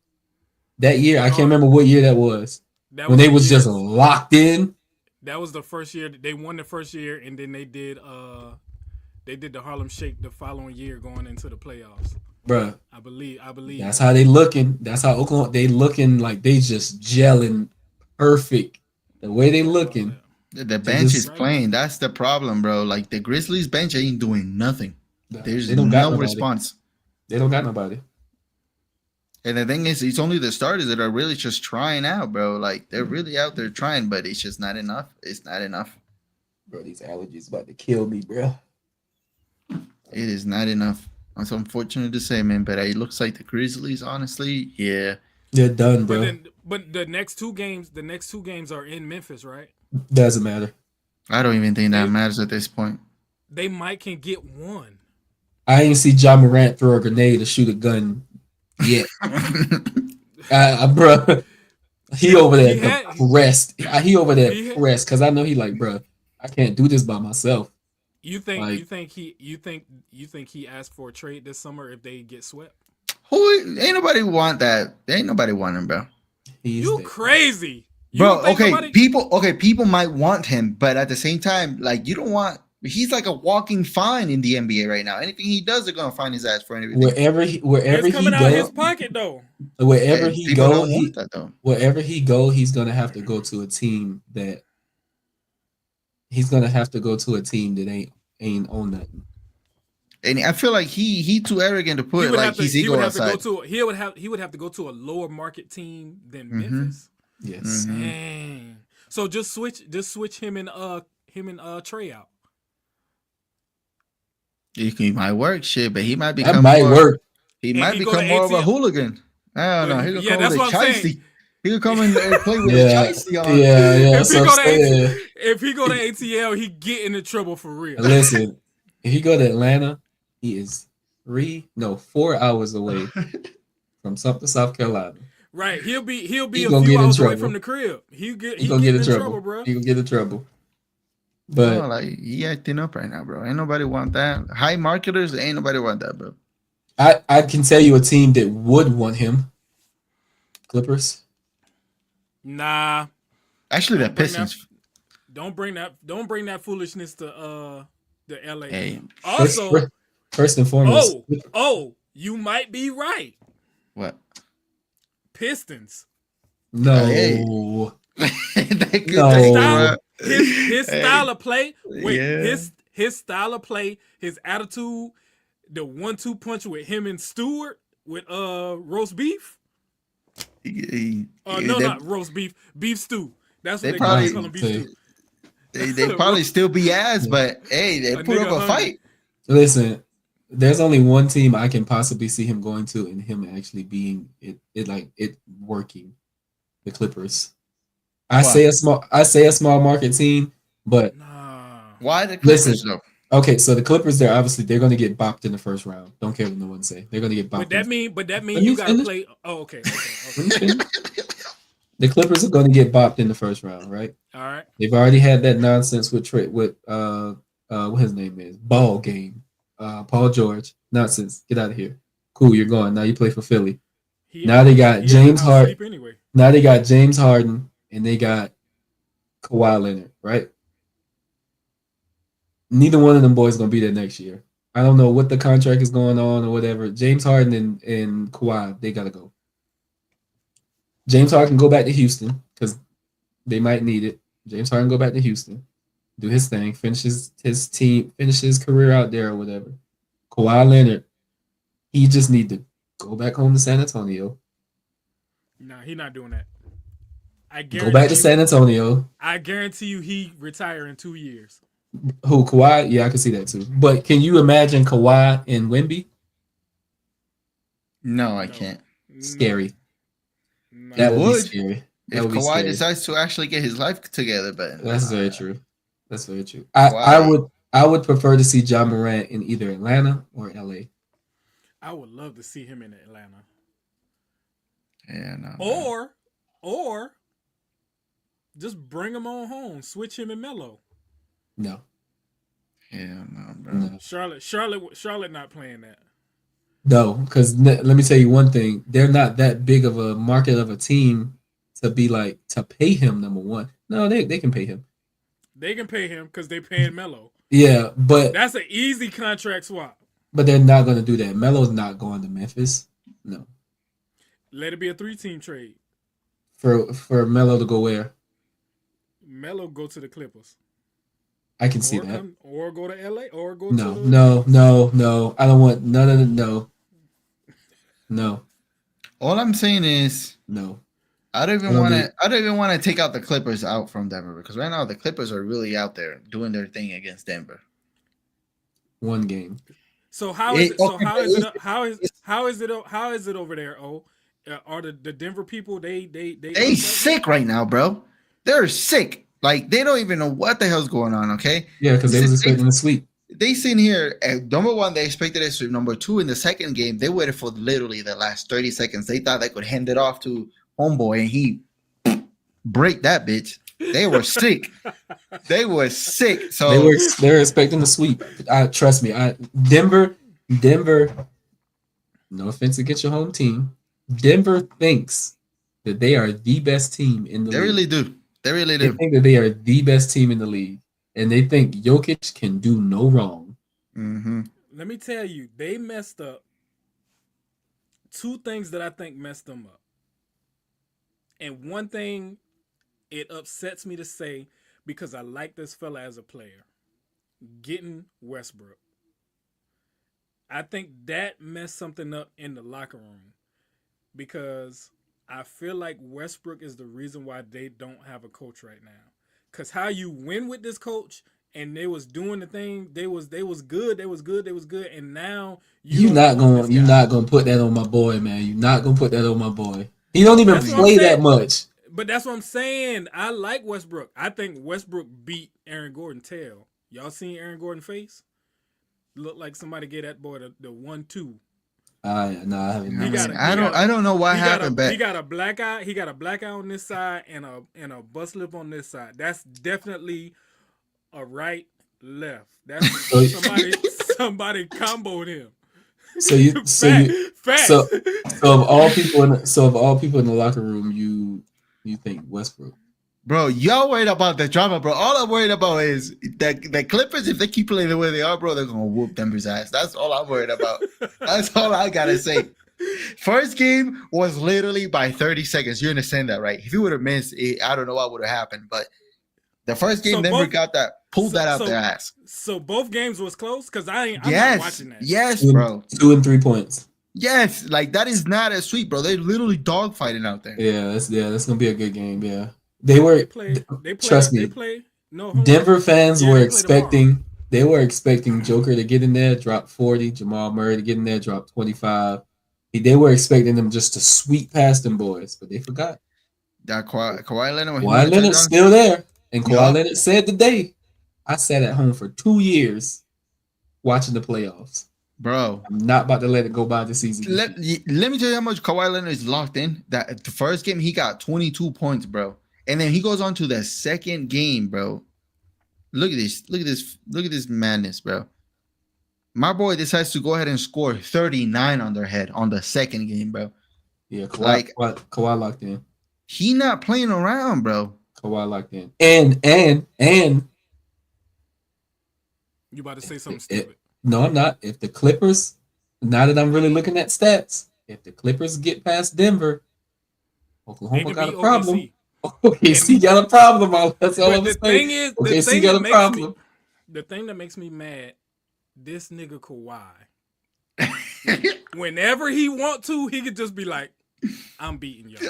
that year, I can't remember what year that was. When they was just locked in. That was the first year. They won the first year, and then they did the Harlem Shake the following year going into the playoffs. Bruh. I believe. That's how they looking. That's how Oklahoma, they looking like they just gelling perfect. The way they looking. The bench is playing. That's the problem, bro. Like the Grizzlies bench ain't doing nothing. There's no response. They don't got nobody. And the thing is, it's only the starters that are really just trying out, bro. Like, they're really out there trying, but it's just not enough. It's not enough. Bro, these allergies about to kill me, bro. It is not enough. It's unfortunate to say, man, but it looks like the Grizzlies, honestly, yeah. They're done, bro. But the next two games are in Memphis, right? Doesn't matter. I don't even think that matters at this point. They might can get one. I ain't see Ja Morant throw a grenade or shoot a gun. Yeah, bro. He over there depressed. He over there depressed because I know he like, bro. I can't do this by myself. You think he asked for a trade this summer if they get swept? Ain't nobody want that. Ain't nobody want him, bro. You crazy, bro. People might want him, but at the same time, like you don't want. He's like a walking fine in the NBA right now. Anything he does, they're gonna find his ass for anything. Wherever he coming out of his pocket though. Wherever he go, wherever he go, he's gonna have to go to a team that ain't on nothing. And I feel like he too arrogant to put his ego aside. He would have to go to a lower market team than Memphis. Yes. Dang. So just switch him and Trey out. He might work, shit, but he might become. That might work. He might become more of a hooligan. I don't know. He could come with Chicey. He could come and play with Chicey on. Yeah. If he go to ATL, he get into trouble for real. Listen, if he go to Atlanta, he is 4 hours away from South Carolina. Right. He'll be a few hours away from the crib. He gonna get in trouble, bro. He gonna get in trouble. But he acting up right now, bro. Ain't nobody want that. High marketers, ain't nobody want that, bro. I can tell you a team that would want him. Clippers. Nah. Actually, the Pistons. Don't bring that foolishness to the LA. Hey. Also, first and foremost. Oh, you might be right. What? Pistons. No. Hey. No. His style of play. Wait, his style of play, his attitude, the 1-2 punch with him and Stewart with roast beef. Not roast beef, beef stew. That's what they call him, beef stew. They probably still be ass, but hey, they put up a fight. Listen, there's only one team I can possibly see him going to, and him actually being it working. The Clippers. I say a small market team, but why the Clippers though? Okay, so the Clippers, they're going to get bopped in the first round. Don't care what no one say. They're going to get bopped. But that mean you got to play. Oh, okay. The Clippers are going to get bopped in the first round, right? All right. They've already had that nonsense with what his name is, ball game. Paul George, nonsense. Get out of here. Cool, you're gone. Now you play for Philly. Now they got James Harden. Anyway. Now they got James Harden and they got Kawhi Leonard, right? Neither one of them boys gonna be there next year. I don't know what the contract is going on or whatever. James Harden and Kawhi, they gotta go. James Harden go back to Houston because they might need it. James Harden go back to Houston, do his thing, finish his career out there or whatever. Kawhi Leonard, he just need to go back home to San Antonio. Nah, he's not doing that. Go back to San Antonio. I guarantee you he retire in 2 years. Who, Kawhi? Yeah, I can see that too. But can you imagine Kawhi and Wemby? No, I can't. Scary. No. That would be scary. If Kawhi decides to actually get his life together, but that's very true. That's very true. I would prefer to see Ja Morant in either Atlanta or LA. I would love to see him in Atlanta. Yeah, no. Or just bring him on home. Switch him and Melo. No. Yeah, no, bro. No. Charlotte not playing that. No, because let me tell you one thing. They're not that big of a market of a team to be like, to pay him, number one. No, they can pay him. They can pay him because they paying Melo. Yeah, but that's an easy contract swap. But they're not going to do that. Melo's not going to Memphis. No. Let it be a 3-team trade. For Melo to go where? Melo go to the Clippers. I can see that. Or go to LA or go no, to No. I don't want none of the no. All I'm saying is no. I don't even want to take out the Clippers out from Denver because right now the Clippers are really out there doing their thing against Denver. One game. So how is it over there? Oh, are the Denver people they sick right now, bro? They're sick. Like they don't even know what the hell's going on. Okay. Yeah, because they was expecting a sweep. They seen here number one, they expected a sweep. Number two, in the second game, they waited for literally the last 30 seconds. They thought they could hand it off to homeboy, and he break that bitch. They were sick. They were sick. So they were expecting a sweep. Trust me. Denver. No offense against your home team. Denver thinks that they are the best team in the league. They really do. They really do. They think that they are the best team in the league, and they think Jokic can do no wrong. Mm-hmm. Let me tell you, they messed up. Two things that I think messed them up. And one thing, it upsets me to say because I like this fella as a player. Getting Westbrook. I think that messed something up in the locker room because I feel like Westbrook is the reason why they don't have a coach right now. Because how you win with this coach and they was doing the thing, they was good, and now you're not gonna put that on my boy, man. You're not gonna put that on my boy. He don't even play that much. But that's what I'm saying. I like Westbrook. I think Westbrook beat Aaron Gordon tail. Y'all seen Aaron Gordon face? Look like somebody gave that boy the 1-2. No, I haven't. I don't know what happened. He got a black eye. He got a black eye on this side and a bust lip on this side. That's definitely a right left. That's somebody comboed him. So of all people in the locker room, you think Westbrook? Bro, y'all worried about the drama, bro. All I'm worried about is the Clippers. If they keep playing the way they are, bro, they're gonna whoop Denver's ass. That's all I'm worried about. That's all I gotta say. First game was literally by 30 seconds. You understand that, right? If you would have missed it, I don't know what would have happened. But the first game, Denver pulled that out their ass. So both games was close because I'm not watching that. Yes, bro. 2 and 3 points. Yes, like that is not as sweet, bro. They're literally dogfighting out there. Yeah, that's gonna be a good game. Yeah, they trust me. No, Denver fans were expecting. They were expecting Joker to get in there, drop 40. Jamal Murray to get in there, drop 25. They were expecting them just to sweep past them boys, but they forgot. That Kawhi Leonard. Kawhi Leonard's still there, and Kawhi Leonard said today, "I sat at home for 2 years watching the playoffs." Bro, I'm not about to let it go by this season. Let me tell you how much Kawhi Leonard is locked in. That the first game he got 22 points, bro, and then he goes on to the second game, bro. Look at this madness, bro. My boy decides to go ahead and score 39 on their head on the second game, bro. Yeah, Kawhi locked in. He not playing around, bro. Kawhi locked in, and you about to say something stupid? No, I'm not. If the Clippers, now that I'm really looking at stats, if the Clippers get past Denver, Oklahoma got a problem. OKC got a problem. That's all I'm saying. OKC got a problem. The thing that makes me mad, this nigga Kawhi, whenever he want to, he could just be like, I'm beating y'all.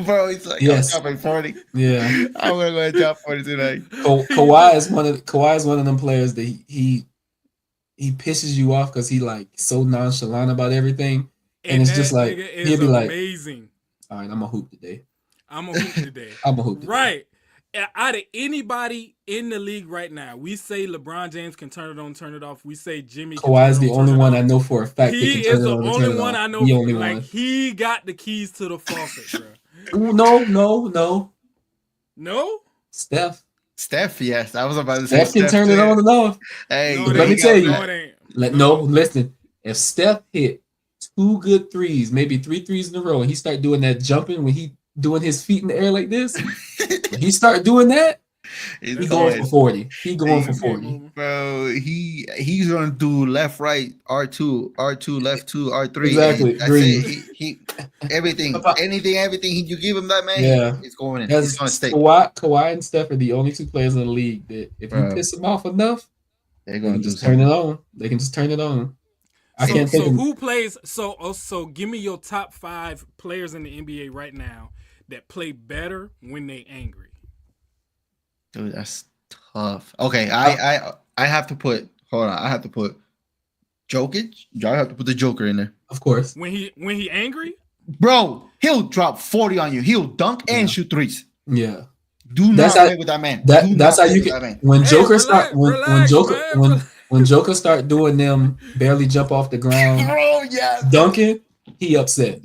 Bro, he's like, yes. I'm dropping 40. Yeah. I'm going to go and drop 40 tonight. Kawhi is one of them players that he pisses you off because he like so nonchalant about everything. And it's just like, he'll be like, amazing. All right, I'm going to hoop today. I'm going to hoop today. Right. Out of anybody in the league right now, we say LeBron James can turn it on, turn it off. We say Jimmy. Kawhi is the only one I know for a fact. He is the only one I know. Like he got the keys to the faucet, bro. No. Steph, yes, I was about to say. Steph can turn it on and off. Hey, let me tell you. Listen. If Steph hit 2 good threes, maybe 3 threes in a row, and he start doing that jumping when he doing his feet in the air like this, when he start doing that, he's going for 40. He's going for 40. Bro, he's gonna do left, right, R2, left 2, R3. Exactly. That's it. He everything you give him that, man. Yeah, it's going in. It's gonna stay. Kawhi and Steph are the only 2 players in the league that if you piss them off enough, they're gonna just turn it on. They can just turn it on. So who plays? So give me your top 5 players in the NBA right now that play better when they angry. Dude, that's tough. Okay, I have to put. Hold on, I have to put Jokic. I have to put the Joker in there. Of course. When he angry, bro, he'll drop 40 on you. He'll dunk and shoot threes. Yeah. Do not play with that man. That's how you can. When Joker when Joker start doing them barely jump off the ground, bro, yeah, dunking, he upset.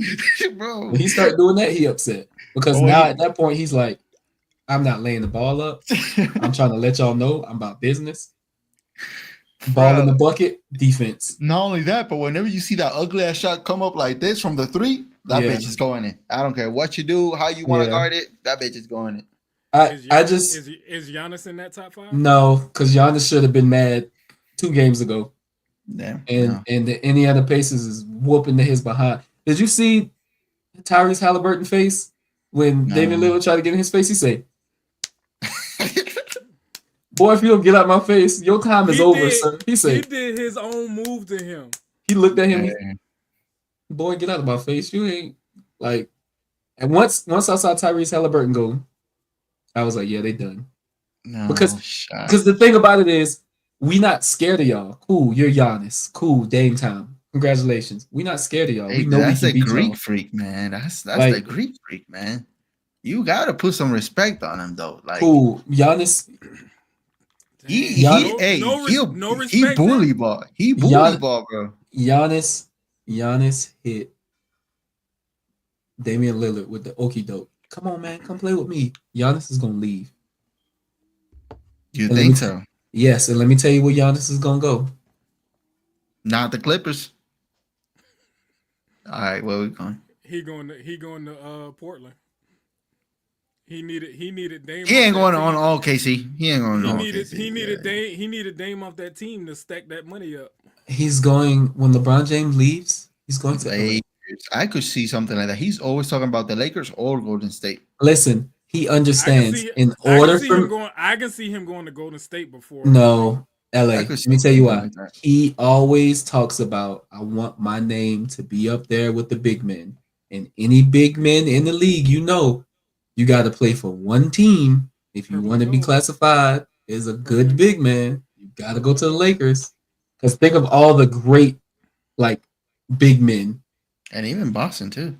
Bro, when he start doing that, he upset because now at that point he's like, I'm not laying the ball up. I'm trying to let y'all know I'm about business. Ball in the bucket, defense. Not only that, but whenever you see that ugly ass shot come up like this from the 3, that bitch is going in. I don't care what you do, how you want to guard it, that bitch is going in. Is Giannis in that top 5? No, because Giannis should have been mad 2 games ago. Damn. And the Indiana Pacers is whooping to his behind. Did you see Tyrese Halliburton face when Damian Lillard tried to get in his face? He said, "Boy, if you don't get out my face, your time is over, sir." He said he did his own move to him. He looked at him. Boy, get out of my face. You ain't like. And once I saw Tyrese Halliburton go, I was like, yeah, they done. No, because the thing about it is, we not scared of y'all. Cool, you're Giannis. Cool, Dame time. Congratulations. We not scared of y'all. Hey, we know that's we can a Greek freak, man. That's like, the Greek freak, man. You gotta put some respect on him, though. Like, cool, Giannis. He bully ball. He bully ball, bro. Giannis hit Damian Lillard with the okie doke. Come on, man, come play with me. Giannis is gonna leave. You think so? Yes, and let me tell you where Giannis is gonna go. Not the Clippers. All right, where we going? He going to Portland. He needed Dame. He ain't going on OKC. He ain't going on OKC. He needed Dame off that team to stack that money up. He's going when LeBron James leaves. He's going to Lakers. I could see something like that. He's always talking about the Lakers or Golden State. Listen, he understands. I can see him going to Golden State before. No, LA. Let me tell you why. Like he always talks about, I want my name to be up there with the big men. And any big men in the league, you got to play for one team. If you want to be classified as a good big man, you got to go to the Lakers. Because think of all the great, big men. And even Boston, too.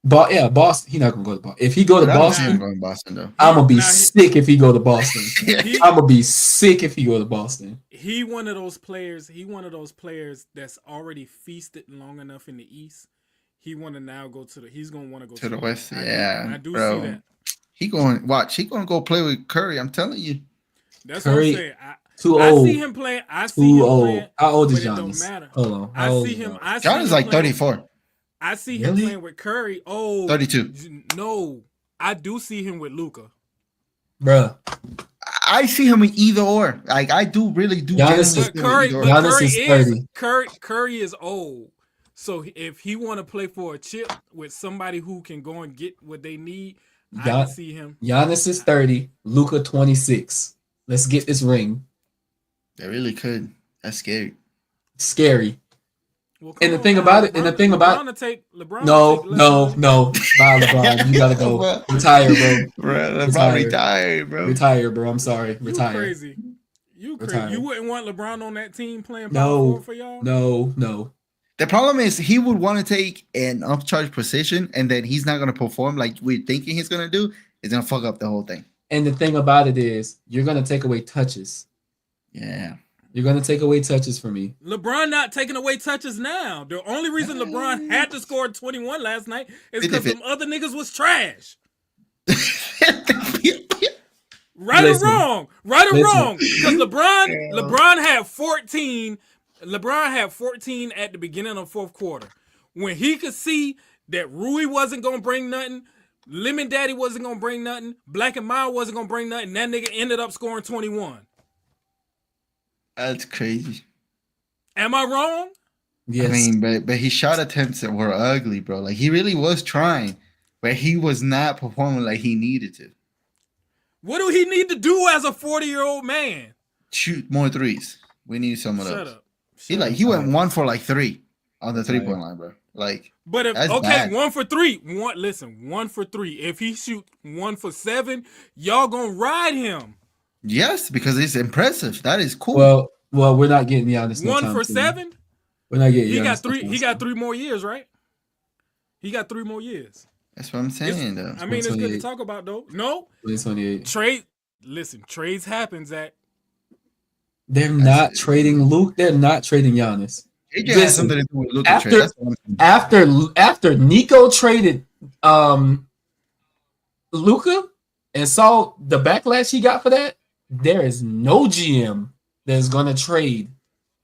Boston. He's not going to go to Boston. If he go to Boston, going to Boston, though. I'm going to be sick if he go to Boston. I'm going to be sick if he go to Boston. He one of those players that's already feasted long enough in the East. He want to now go to he's going to want to go to the West. Yeah, I do see that. He going to go play with Curry. I'm telling you. That's Curry, what I'm saying. Too old. I see him playing. How old is Giannis? It don't matter. Hold on. Giannis is like 34. I see him playing with Curry. 32. No, I do see him with Luka. Bruh. I see him in either or. I do really do. Giannis is 30. Curry is old. So if he want to play for a chip with somebody who can go and get what they need, I can see him. Giannis is 30. Luka 26. Let's get this ring. They really could. That's scary. Scary. Well, and the thing about it, LeBron no. Bye, LeBron. You gotta go. Retire, bro. LeBron retired, bro. Retire, bro. I'm sorry. Retire. You crazy. You wouldn't want LeBron on that team playing power forward for y'all? No. The problem is he would want to take an upcharge position, and then he's not going to perform like we're thinking he's going to do. It's going to fuck up the whole thing. And the thing about it is, you're going to take away touches. Yeah. You're going to take away touches from me. LeBron not taking away touches now. The only reason LeBron had to score 21 last night is because some other niggas was trash. Right or wrong. Because LeBron had 14. LeBron had 14 at the beginning of the fourth quarter. When he could see that Rui wasn't going to bring nothing, Lemon Daddy wasn't going to bring nothing, Black and Mild wasn't going to bring nothing, that nigga ended up scoring 21. That's crazy. Am I wrong? Yes. I mean, but his shot attempts that were ugly, bro. Like, he really was trying, but he was not performing like he needed to. What do he need to do as a 40-year-old man? Shoot more threes. We need some of those. Shut up. He went 1 for 3 on the 3-point line, bro. But if bad. 1 for 3. 1 for 3. If he shoot 1 for 7, y'all gonna ride him. Yes, because it's impressive. That is cool. Well, we're not getting Giannis. 1 for 7. We're not getting. He got 3 more years, right? He got 3 more years. That's what I'm saying, though. I mean, it's good to talk about, though. No, 28. Trades happens at. They're not trading Luke. They're not trading Giannis. AJ has something to do with Luka after Nico traded Luka and saw the backlash he got for that, there is no GM that's going to trade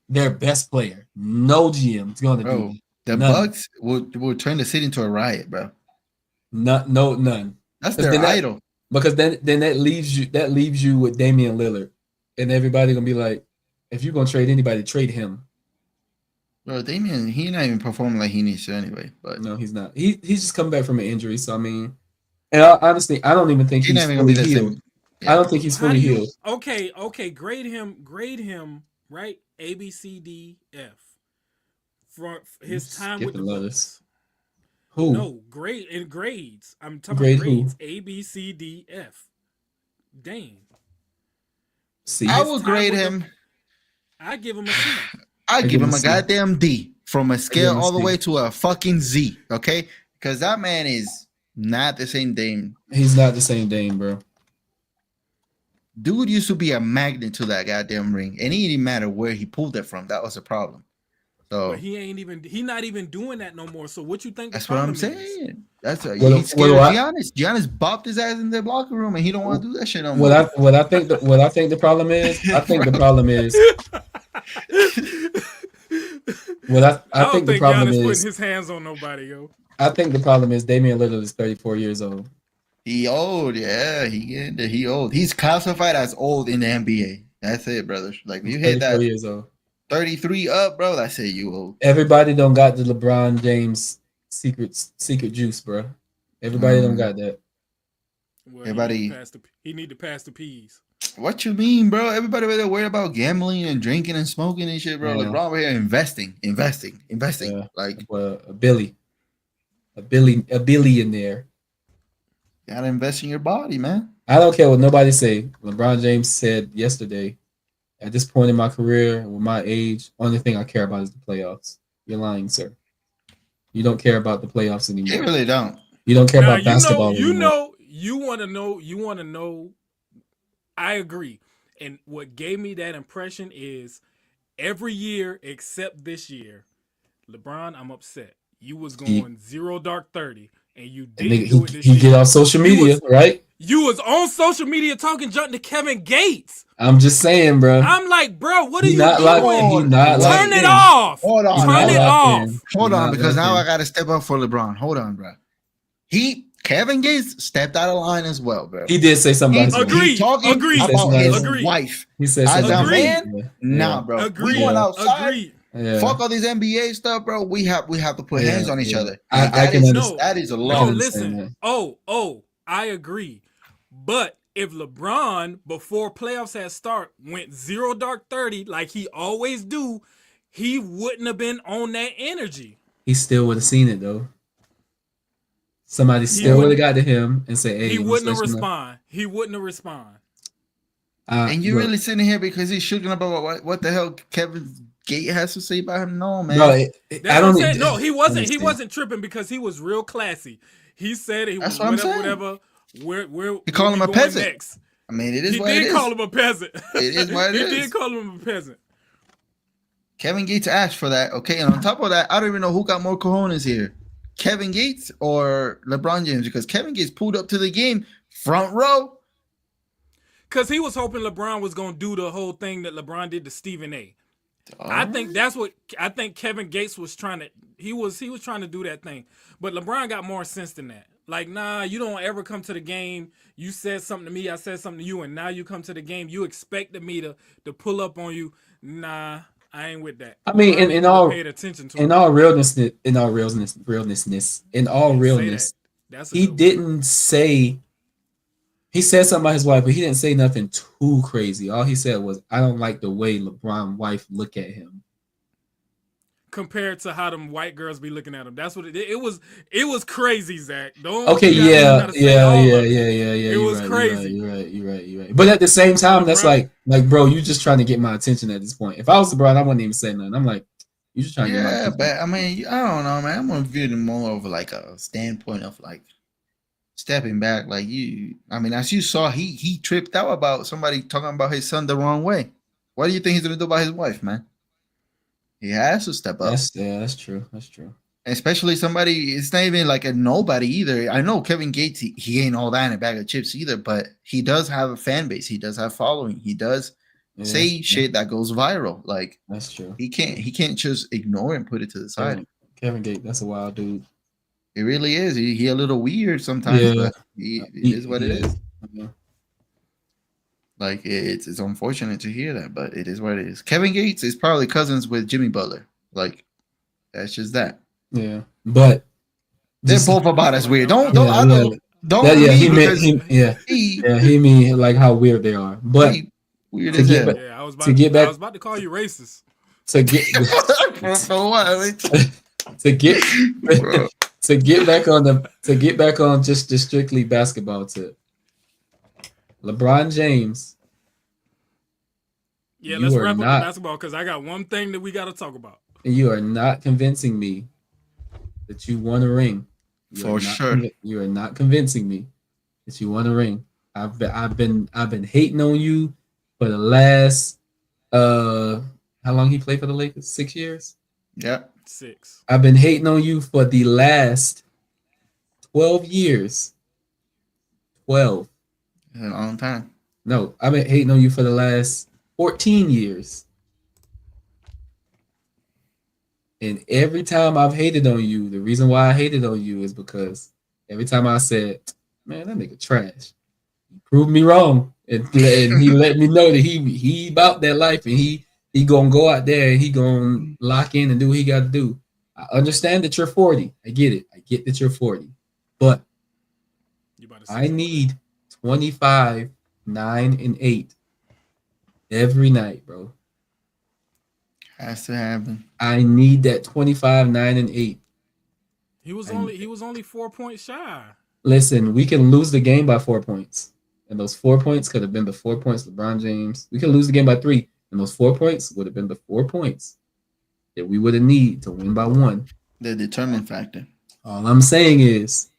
their best player. No GM is going to do it. The Bucks will turn the city into a riot, bro. None. That's their idol. Because then that leaves you with Damian Lillard. And everybody gonna be like, if you're gonna trade anybody, trade him. Bro, Damian, he's not even performing like he needs to anyway. But no, he's not. He's just coming back from an injury. So I mean, and honestly, I don't even think he's fully healed. Yeah. I don't think he's fully healed. Okay. Grade him. Right? A, B, C, D, F. For his time with the Bucks. Who? No, grades. I'm talking about grades. A, B, C, D, F. Dang. C. I will grade him. I give him a C. I give him a goddamn D, from a scale all the way to a fucking Z, okay? Because that man is not the same Dame. He's not the same Dame, bro. Dude used to be a magnet to that goddamn ring, and it didn't matter where he pulled it from. That was a problem. So but he's not even doing that no more. So what you think? That's what I'm saying. That's he's scared of Giannis. Giannis bopped his ass in the locker room, and he don't want to do that shit no more. What I think the problem is. I think the problem is. I think the problem Giannis is putting his hands on nobody, yo. I think the problem is Damian Lillard is 34 years old. He old, yeah. He old. He's classified as old in the NBA. That's it, brother. Like you hit that years old. 33 up, bro. That's it. You old. Everybody don't got the LeBron James secret juice, bro. Everybody don't got that. Well, everybody, he need to pass the peas. What you mean, bro? Everybody over there worried about gambling and drinking and smoking and shit, bro. LeBron over here investing. Yeah. Like a billionaire. You gotta invest in your body, man. I don't care what nobody say. LeBron James said yesterday, at this point in my career, with my age, only thing I care about is the playoffs. You're lying, sir. You don't care about the playoffs anymore. You really don't. You don't care about basketball anymore. You want to know. I agree. And what gave me that impression is every year except this year, LeBron, I'm upset. You was going 0 dark 30 and you didn't do it this year. He get off social media, right? You was on social media talking junk to Kevin Gates. I'm just saying, bro. I'm like, bro, what are you doing? Turn it off. Hold on. Turn it off. Hold on, because now I gotta step up for LeBron. Hold on, bro. Kevin Gates stepped out of line as well, bro. He did say something. Agreed about his wife. He said something. As a man, nah, bro. Agreed. We going outside. Agreed. Yeah. Fuck all these NBA stuff, bro. We have to put hands on each other. That is a law. No, listen. I agree. But if LeBron, before playoffs had start, went 0 dark 30 like he always do, he wouldn't have been on that energy. He still would have seen it though. Somebody still would have got to him and say, "Hey." He wouldn't have respond. He wouldn't have respond. And you're really sitting here because he's shooting about what the hell Kevin Gates has to say about him? No, man. Bro, I don't say no. He wasn't. He wasn't tripping because he was real classy. He said he was whatever. He called him a peasant. Next. I mean, it is what it is. He did call him a peasant. It is what it is. He did call him a peasant. Kevin Gates asked for that. Okay, and on top of that, I don't even know who got more cojones here. Kevin Gates or LeBron James, because Kevin Gates pulled up to the game front row. Because he was hoping LeBron was going to do the whole thing that LeBron did to Stephen A. I think Kevin Gates was trying to, he was trying to do that thing. But LeBron got more sense than that. Like, nah, you don't ever come to the game. You said something to me, I said something to you, and now you come to the game. You expected me to pull up on you. Nah, I ain't with that. I mean, in all realness, he didn't say. He said something about his wife, but he didn't say nothing too crazy. All he said was, "I don't like the way LeBron's wife look at him." Compared to how them white girls be looking at him, that's what it was. It was crazy, Zach. Yeah. It was crazy. You're right. But at the same time, that's like, bro, you just trying to get my attention at this point. If I was LeBron, I wouldn't even say nothing. I'm like, you just trying to get my attention. Yeah, but I mean, I don't know, man. I'm gonna view it more of like a standpoint of like stepping back. Like as you saw, he tripped out about somebody talking about his son the wrong way. What do you think he's gonna do about his wife, man? He has to step up. That's true. Especially somebody, it's not even like a nobody either. I know Kevin Gates, he ain't all that in a bag of chips either, but he does have a fan base. He does have following. He does say shit that goes viral. Like, that's true. He can't just ignore and put it to the side. Kevin Gates, that's a wild dude. It really is. He a little weird sometimes, but it is what it is. Yeah. Like, it's unfortunate to hear that, but it is what it is. Kevin Gates is probably cousins with Jimmy Butler. Like, that's just that. Yeah, but they're both about as weird. He mean like how weird they are. But weird as hell. I was about to call you racist. To get back on just the strictly basketball tip. LeBron James. Yeah, let's wrap up the basketball because I got one thing that we got to talk about. You are not convincing me that you won a ring. For sure. You are not convincing me that you won a ring. I've been hating on you for the last how long he played for the Lakers? 6 years? Yeah. 6. I've been hating on you for the last 12 years. 12. A long time. No, I've been hating on you for the last 14 years. And every time I've hated on you, the reason why I hated on you is because every time I said, man, that nigga trash. He proved me wrong. And he let me know that he about that life and he gonna go out there and he gonna lock in and do what he gotta do. I understand that you're 40. I get it. I get that you're 40. But I need 25, 9, and 8 every night, bro. Has to happen. I need that 25, 9, and 8. He was only 4 points shy. Listen, we can lose the game by 4 points. And those 4 points could have been the 4 points LeBron James. We could lose the game by 3. And those 4 points would have been the 4 points that we would have need to win by 1. The determinant factor. All I'm saying is,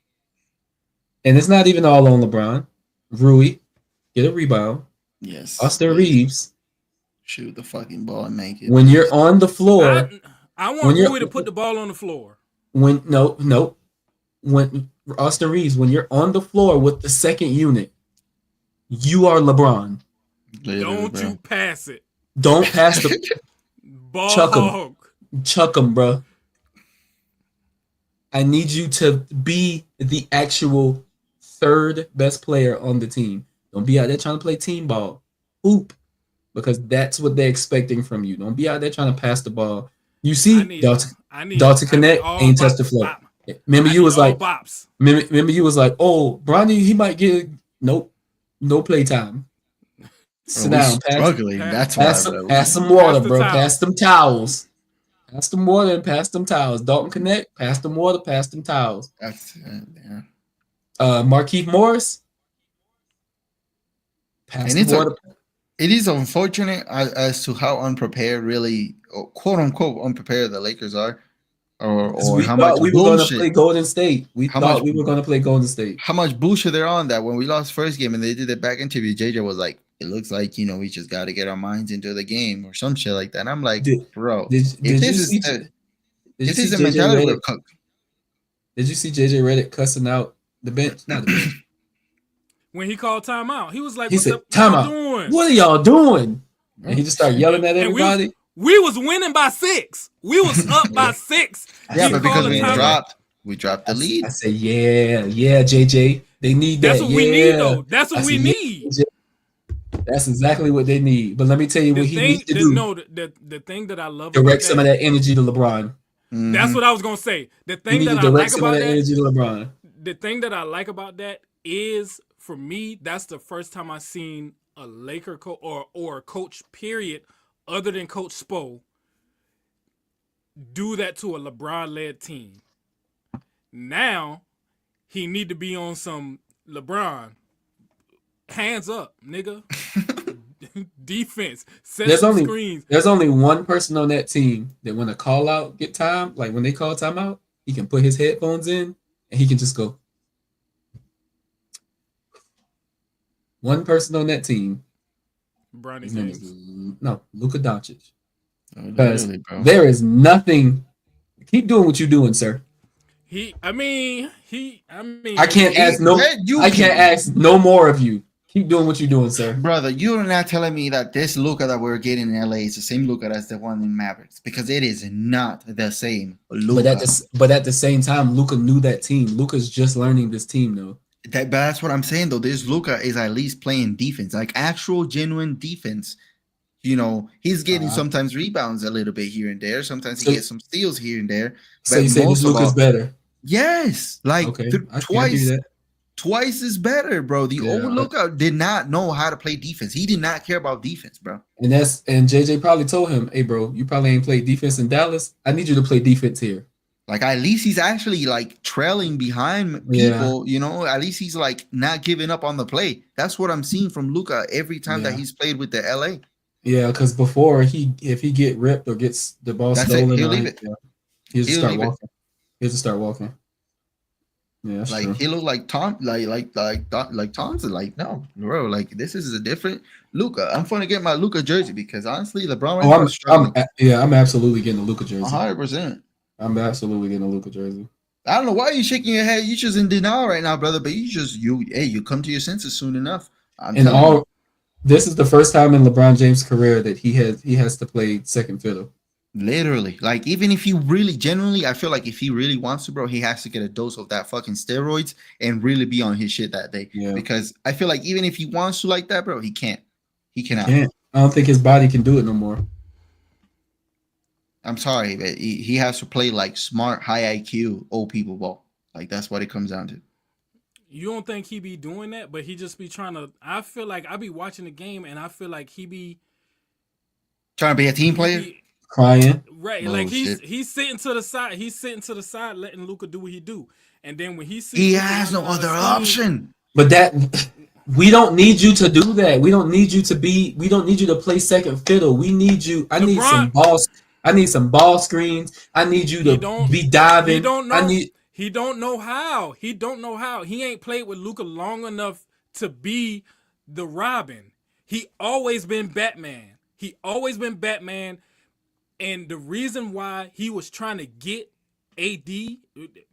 and it's not even all on LeBron. Rui, get a rebound. Yes. Austin Reeves, shoot the fucking ball and make it. When you're on the floor, I want Rui to put the ball on the floor. When Austin Reeves, when you're on the floor with the second unit, you are LeBron. Don't you pass it. Don't pass the ball. Chuck him, bro. I need you to be the actual third best player on the team. Don't be out there trying to play team ball. Hoop. Because that's what they're expecting from you. Don't be out there trying to pass the ball. You see, Dalton Connect ain't touched the floor. Remember you was like, oh, Bronny, he might get no play time. Sit down, struggling. That's why. Pass some water, bro. Pass them towels. Pass them water and pass them towels. Dalton Connect, pass them water, pass them towels. That's yeah. Markieff Morris, pass the water. It is unfortunate as to how unprepared, really, quote unquote, unprepared the Lakers are, or how much we were going to play Golden State. We thought we were going to play Golden State. How much bullshit they're on that when we lost first game and they did the back interview, JJ was like, "It looks like we just got to get our minds into the game or some shit like that." And I'm like, bro, if this is a mentality, did you see JJ Redick cussing out the bench? Not the bench. When he called timeout, he was like, "What y'all doing? What are y'all doing?" And he just started yelling at everybody. We was winning by 6. We was up by 6. Yeah, but because we dropped the lead. I said, yeah, JJ. They need that. That's what we need, though. That's what we need. That's exactly what they need. But let me tell you what he needs to do. No, the thing that I love direct some of that energy to LeBron. Mm-hmm. That's what I was gonna say. The thing that I like about that energy to LeBron. The thing that I like about that is, for me, that's the first time I've seen a Laker or a coach, period, other than Coach Spo, do that to a LeBron-led team. Now, he need to be on some LeBron. Hands up, nigga. Defense. Set some screens. There's only one person on that team that when a call out get time, like when they call timeout, he can put his headphones in and he can just go. One person on that team. Bronny James. No, Luka Doncic. Because there is nothing. Keep doing what you're doing, sir. I can't ask no more of you. Keep doing what you're doing, sir. Brother, you're not telling me that this Luka that we're getting in LA is the same Luka as the one in Mavericks, because it is not the same Luka. But at the same time, Luka knew that team. Luka's just learning this team, though. But that's what I'm saying, though. This Luka is at least playing defense, like actual, genuine defense. He's getting sometimes rebounds a little bit here and there. Sometimes he gets some steals here and there. So you say this Luka's better? Yes, like twice is better, bro. The old Luka did not know how to play defense. He did not care about defense, bro. And JJ probably told him, "Hey, bro, you probably ain't played defense in Dallas. I need you to play defense here." Like, at least he's actually like trailing behind people, at least he's like not giving up on the play. That's what I'm seeing from Luka every time that he's played with the LA. Yeah, because before if he get ripped or gets the ball stolen, he'll leave it. He'll just start walking. He'll just start walking. Yeah, that's true. He looked like Thompson. Like, no, bro, like this is a different Luka. I'm gonna get my Luka jersey because honestly, LeBron. I'm absolutely getting a Luka jersey. 100%. I'm absolutely getting a Luka jersey. I don't know why you're shaking your head. You're just in denial right now, brother. But you come to your senses soon enough. This is the first time in LeBron James' career that he has to play second fiddle. Literally, like, even if he really genuinely, I feel like if he really wants to, bro, he has to get a dose of that fucking steroids and really be on his shit that day. Yeah. Because I feel like even if he wants to like that, bro, he can't. He cannot. I don't think his body can do it no more. I'm sorry, but he has to play like smart, high IQ, old people ball. Like that's what it comes down to. You don't think he be doing that, but he just be trying to. I feel like I be watching the game, and I feel like he be trying to be a team player, crying. Right, bullshit. like he's sitting to the side. He's sitting to the side, letting Luka do what he do, and then when he sees he has no other option. But that we don't need you to do that. We don't need you to be. We don't need you to play second fiddle. We need you. I need some balls. I need some ball screens. I need you to be diving. He don't know. He don't know how. He don't know how. He ain't played with Luka long enough to be the Robin. He always been Batman. And the reason why he was trying to get AD,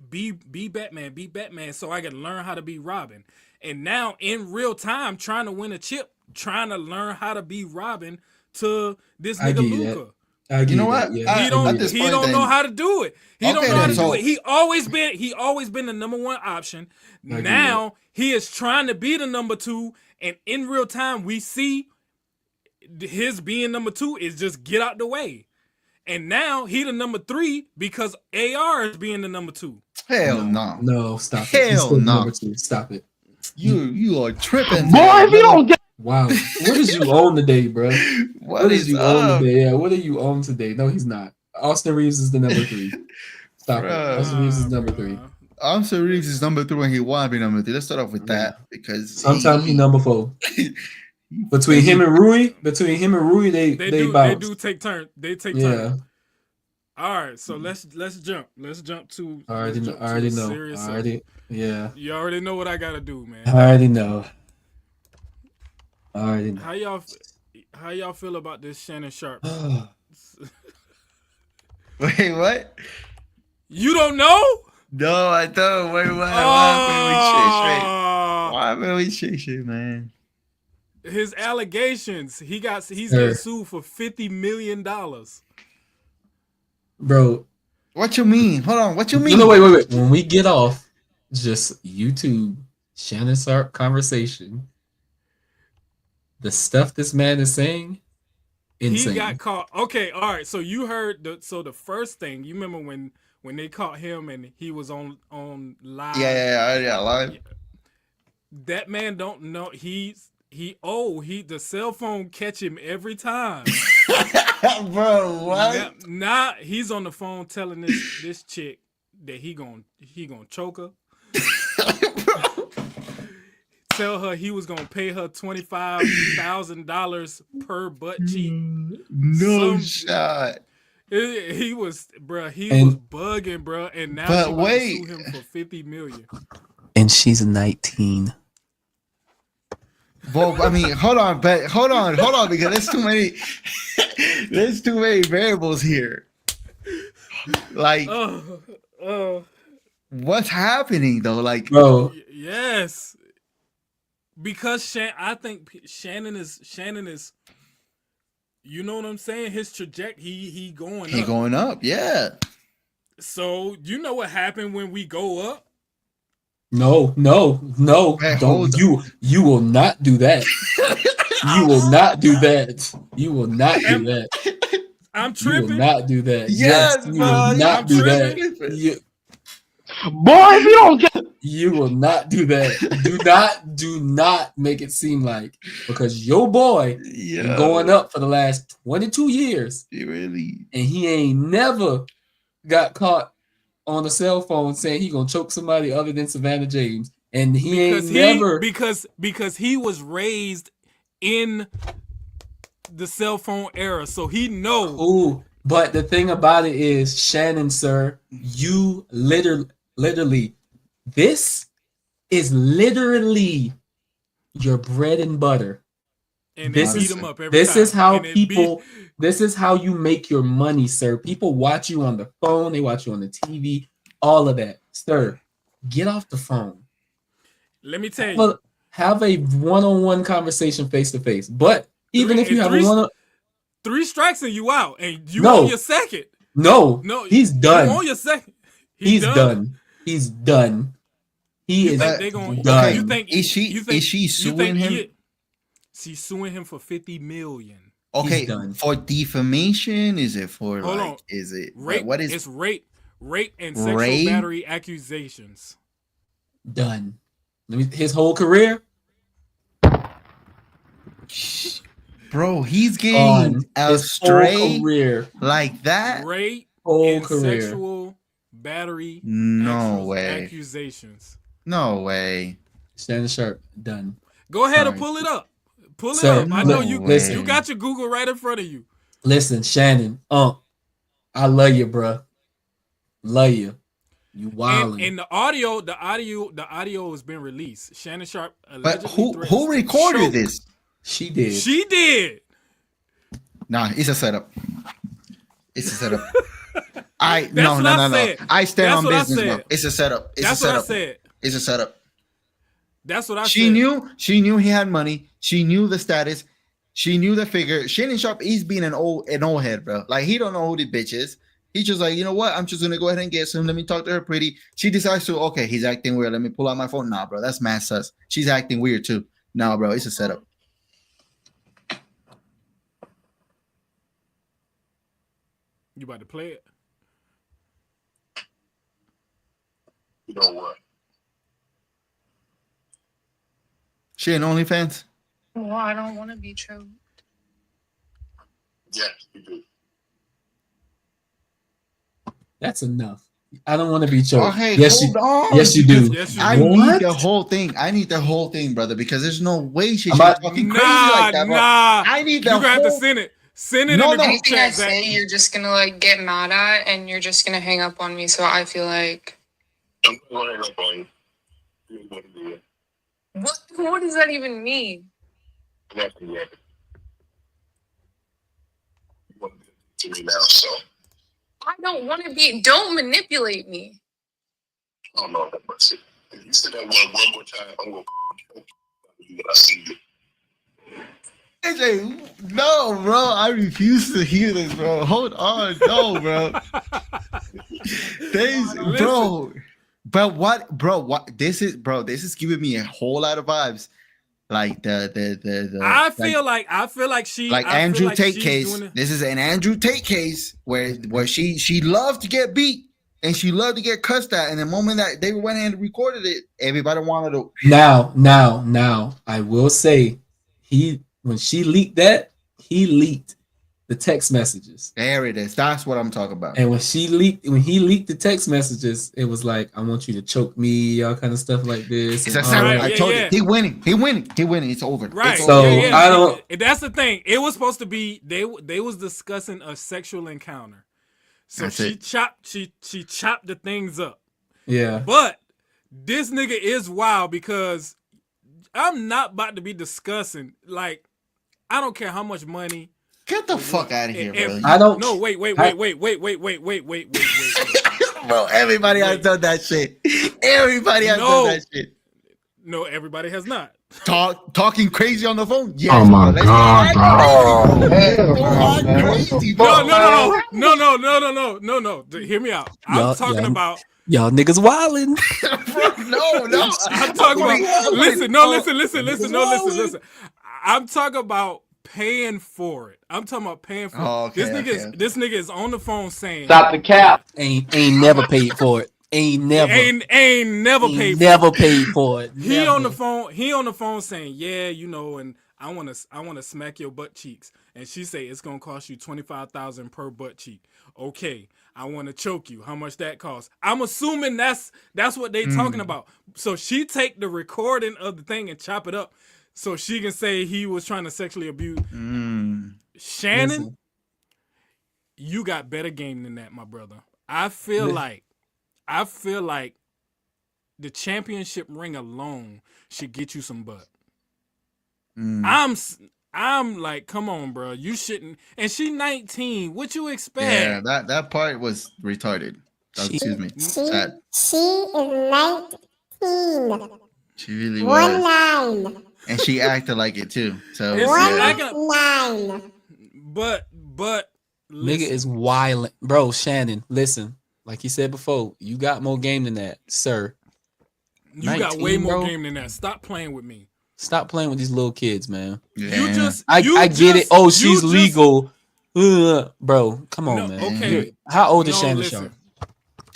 be Batman, so I could learn how to be Robin. And now in real time, trying to win a chip, trying to learn how to be Robin to this nigga Luka. You know what? Yeah. He don't know how to do it. He don't know how to do it. He always been the number one option. Now he is trying to be the number two, and in real time we see his being number two is just get out the way. And now he the number three because AR is being the number two. Hell no. No, stop it. Hell no. Stop it. You are tripping. Boy, if you don't get. Wow. What is you on today, bro? What is you on today? Yeah, what are you on today? No, he's not. Austin Reeves is the number three. Stop it. Austin Reeves is number three. Austin Reeves is number three when he want to be number three. Let's start off with that because sometimes he number four. Between him and Rui, they do take turns. They take turns. All right, so let's jump. Let's jump to. I already know. Yeah. You already know what I gotta do, man. I already know. How y'all feel about this Shannon Sharp? Wait, what? You don't know? No, I don't. Wait, what? Why haven't we shit, man? His allegations. He's getting sued for $50 million. Bro, what you mean? Hold on. What you mean? No, wait. When we get off, just YouTube Shannon Sharp conversation. The stuff this man is saying, insane. He got caught. Okay, all right. So you heard the first thing. You remember when they caught him and he was on live? Yeah, live. That man don't know. The cell phone catch him every time. Bro, what? Now he's on the phone telling this chick that he gonna choke her. Tell her he was gonna pay her $25,000 per butt cheek. No shot. He was bugging, bro, and now she's gonna sue him for $50 million. And she's 19. Well, I mean, hold on, because there's too many variables here. Like, what's happening though? Like, bro, yes. Because I think Shannon is, you know what I'm saying? His trajectory, he going up. Yeah. So you know what happened when we go up? No. Man, don't you will not do that. You will not do that. You will not do that. I'm tripping. You will not do that. Yes, you will not do that. Boy, if you don't get. You will not do that. Do not make it seem like because your boy been going up for the last 22 years. And he ain't never got caught on a cell phone saying he gonna choke somebody other than Savannah James. And because he was raised in the cell phone era, so he knows. Ooh, but the thing about it is, Shannon, sir, you literally, this is literally your bread and butter. And this beat him up every this time. Is how people. This is how you make your money, sir. People watch you on the phone. They watch you on the TV. All of that, sir. Get off the phone. Let me tell you. Have a one-on-one conversation face to face. But even if you have three strikes and you out, and you on your second. No, he's done. You on your second. He's done. He's done. He is done. Is she suing him? She's suing him for $50 million. Okay, for defamation, is it for Hold like? on. Is it rape? What is it's rape and sexual battery accusations? Done. His whole career, bro. He's getting a stray career like that. Rape whole and career. Sexual battery. No way. Accusations. No way. Shannon Sharpe done. Go ahead and pull it up. Pull it up. I know you. Listen, you got your Google right in front of you. Listen, Shannon. I love you, bro. Love you. You wildin'. And the audio has been released. Shannon Sharpe allegedly. But who recorded this? She did. She did. Nah, it's a setup. It's a setup. No. I stand on business, bro. It's a setup. That's what I said. It's a setup. That's what I said. She knew he had money. She knew the status. She knew the figure. Shannon Sharpe, he's being an old head, bro. Like, he don't know who the bitch is. He's just like, you know what? I'm just gonna go ahead and get some. Let me talk to her pretty. She decides to, okay, he's acting weird. Let me pull out my phone. Nah, bro, that's mad sus. She's acting weird too. Nah, bro, it's a setup. You about to play it? You know what? She an OnlyFans? Well, I don't want to be choked. Yes, you do. That's enough. I don't want to be choked. Okay, yes, hold on. Yes, you do. Yes, you I do. need the whole thing. I need the whole thing, brother, because there's no way she's talking crazy like that, bro. I need the whole... You got to send it. Send it in the group chat. Anything I say, you're just going to, like, get mad at, and you're just going to hang up on me, so I feel like... I'm going to hang up on you. What does that even mean? Nothing yet. You want to be to me now, so... I don't want to be... Don't manipulate me. Oh, no, that's it. If you say that one more time, I'm going to choke you when I see you. AJ, no, bro. I refuse to hear this, bro. Hold on. No, bro. Bro. But what this is giving me a whole lot of vibes. Like the I feel like she like Andrew Tate case. This is an Andrew Tate case where she loved to get beat and she loved to get cussed at, and the moment that they went and recorded it, everybody wanted to. Now, I will say when she leaked that, he leaked the text messages. There it is. That's what I'm talking about. And when he leaked the text messages, it was like, I want you to choke me, all kind of stuff like this. I told you, he winning. It's over. Right. It's so over. I don't. That's the thing. It was supposed to be they was discussing a sexual encounter. So she chopped the things up. Yeah. But this nigga is wild because I'm not about to be discussing, like, I don't care how much money. Get the fuck out of here, bro. I don't. No, wait. Bro, everybody has done that shit. Everybody has done that shit. No, everybody has not. Talking crazy on the phone. Yes, oh my god. No. Hear me out. I'm talking about y'all niggas wildin'. No. I'm talking about. Listen. I'm talking about paying for it. I'm talking about paying for it. This nigga is on the phone saying, "Stop the cap." Ain't never paid for it. Ain't never paid for it. He on the phone saying, yeah, you know, and I wanna smack your butt cheeks. And she say it's gonna cost you $25,000 per butt cheek. Okay, I wanna choke you. How much that costs? I'm assuming that's what they talking about. So she take the recording of the thing and chop it up so she can say he was trying to sexually abuse. Shannon, you got better game than that, my brother. I feel like the championship ring alone should get you some butt. I'm like, come on, bro. You shouldn't. And she 19. What you expect? Yeah, that part was retarded. Excuse me. Sad. She is 19. She really was. 19. And she acted like it too. So 19. But nigga is wild, bro. Shannon, listen. Like he said before, you got more game than that, sir. You got way more game than that. Stop playing with me. Stop playing with these little kids, man. Yeah. I get it. Oh, she's legal. Bro, come on, man. Okay. How old is Shannon Sharp?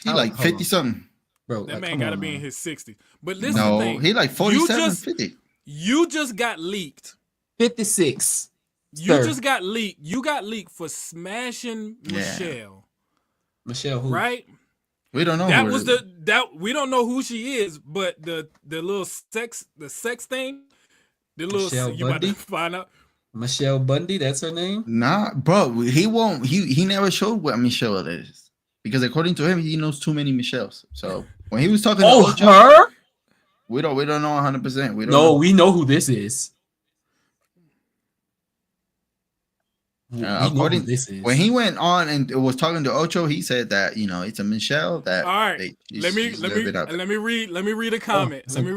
He like 50 something. Bro, that like, man gotta be in his 60s. But listen, no, the thing, he like 47, 50. You just got leaked. 56. You just got leaked. You got leaked for smashing Michelle. Michelle who? Right? We don't know. We don't know who she is, but the little sex thing, the little Michelle you Bundy? about to find out. Michelle Bundy, that's her name? Nah, bro, he won't. He never showed what Michelle is because according to him, he knows too many Michelles. So when he was talking, to her, we don't know 100%. We don't. No, we know who this is. According this is. When he went on and was talking to Ocho, he said that it's a Michelle that. All right, let me read a comment. Let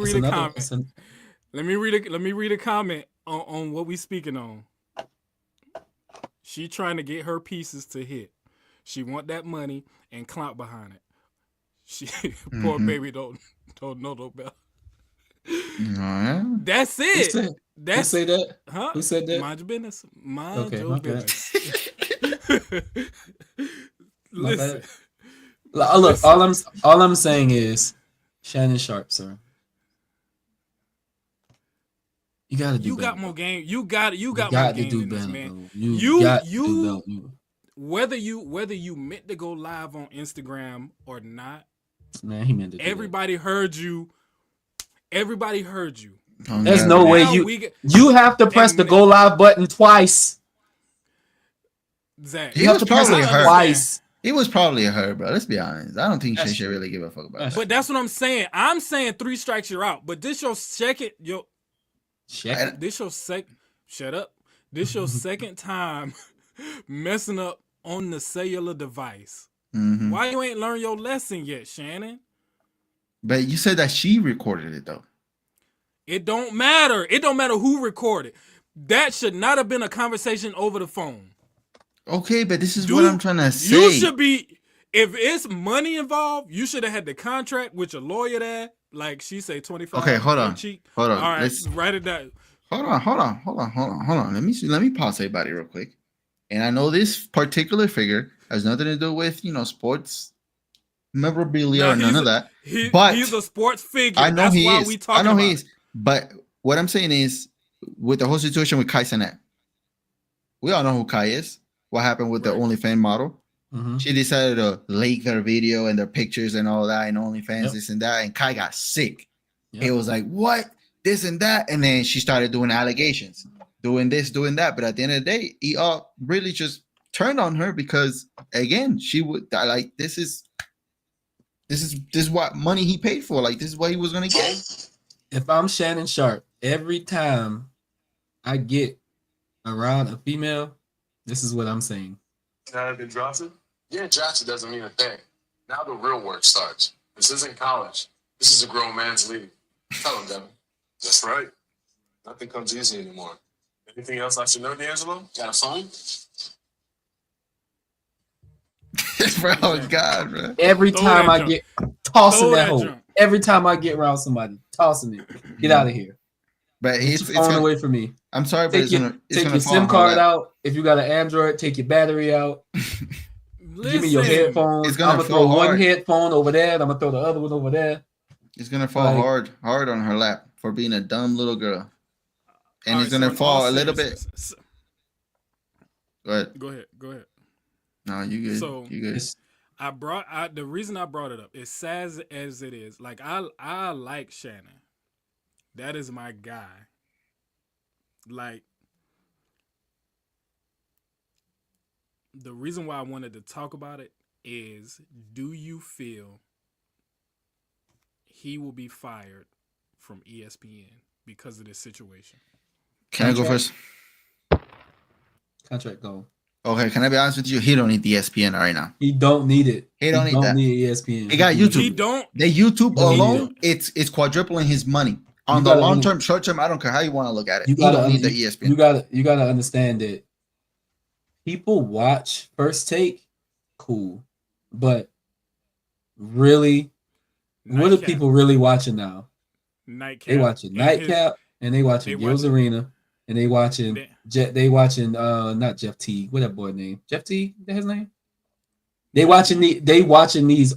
me read a comment on what we speaking on. She trying to get her pieces to hit. She want that money and clout behind it. She poor baby don't know no better. That's it. Who say that? Huh? Who said that? Mind your business. Mind your business. Listen. Look, all I'm saying is Shannon Sharp, sir. You gotta do. You better. got more game. You got more to game do in better, this, man. You got to do better. Whether you meant to go live on Instagram or not, man, he meant to. Everybody heard you. Everybody heard you. There's no way you have to press the go live button twice. Zach, he have to press it twice. It was probably a her, bro. Let's be honest. I don't think she should really give a fuck about that. But that's what I'm saying. I'm saying 3 strikes you're out. But this your second. Shut up. This your second time messing up on the cellular device. Mm-hmm. Why you ain't learned your lesson yet, Shannon? But you said that she recorded it though. It don't matter. It don't matter who recorded. That should not have been a conversation over the phone. Okay, but this is what I'm trying to say. You should be, if it's money involved, you should have had the contract with your lawyer there. Like she say 25. Okay, hold on. All right, let's write it down. Hold on. Let me pause everybody real quick. And I know this particular figure has nothing to do with sports memorabilia or none of that. But he's a sports figure. I know That's he why is. We talking I know about he is. But what I'm saying is, with the whole situation with Kai Cenat, we all know who Kai is. What happened with the OnlyFans model? Mm-hmm. She decided to leak her video and their pictures and all that and OnlyFans, this and that. And Kai got sick. Yep. It was like, what? This and that. And then she started doing allegations, doing this, doing that. But at the end of the day, he really just turned on her because, again, she would like, this is what money he paid for. Like, this is what he was going to get. If I'm Shannon Sharp, every time I get around a female, this is what I'm saying. Have been drafted? Yeah, drafted doesn't mean a thing. Now the real work starts. This isn't college. This is a grown man's league. Tell him, Devin. That's right. Nothing comes easy anymore. Anything else I should know, D'Angelo? Got a phone? Bro, God, bro. Every time I get tossing that hole. Every time I get around somebody, tossing it. Get out of here. But it's on the way for me. I'm sorry, but take your SIM card out. If you got an Android, take your battery out. Give me your headphones. I'm gonna throw one headphone over there, and I'm gonna throw the other one over there. It's gonna fall hard on her lap for being a dumb little girl, and it's gonna fall a little bit. Go ahead. No, you good. So you good. The reason I brought it up is sad as it is. Like I like Shannon. That is my guy. Like, the reason why I wanted to talk about it is, do you feel he will be fired from ESPN because of this situation? Can I go first? Contract go. Okay, can I be honest with you? He don't need the ESPN right now. He don't need it. He don't need ESPN. He got YouTube. He don't. The YouTube alone, it's quadrupling his money. On the long term, short term, I don't care how you want to look at it. You don't need the ESPN. You gotta understand that people watch First Take, cool, but really, what are people really watching now? Nightcap. They watching Nightcap. and they watching Gil's Arena, and they watching not Jeff Teague. What that boy name? Jeff Teague? Is that his name? They watching these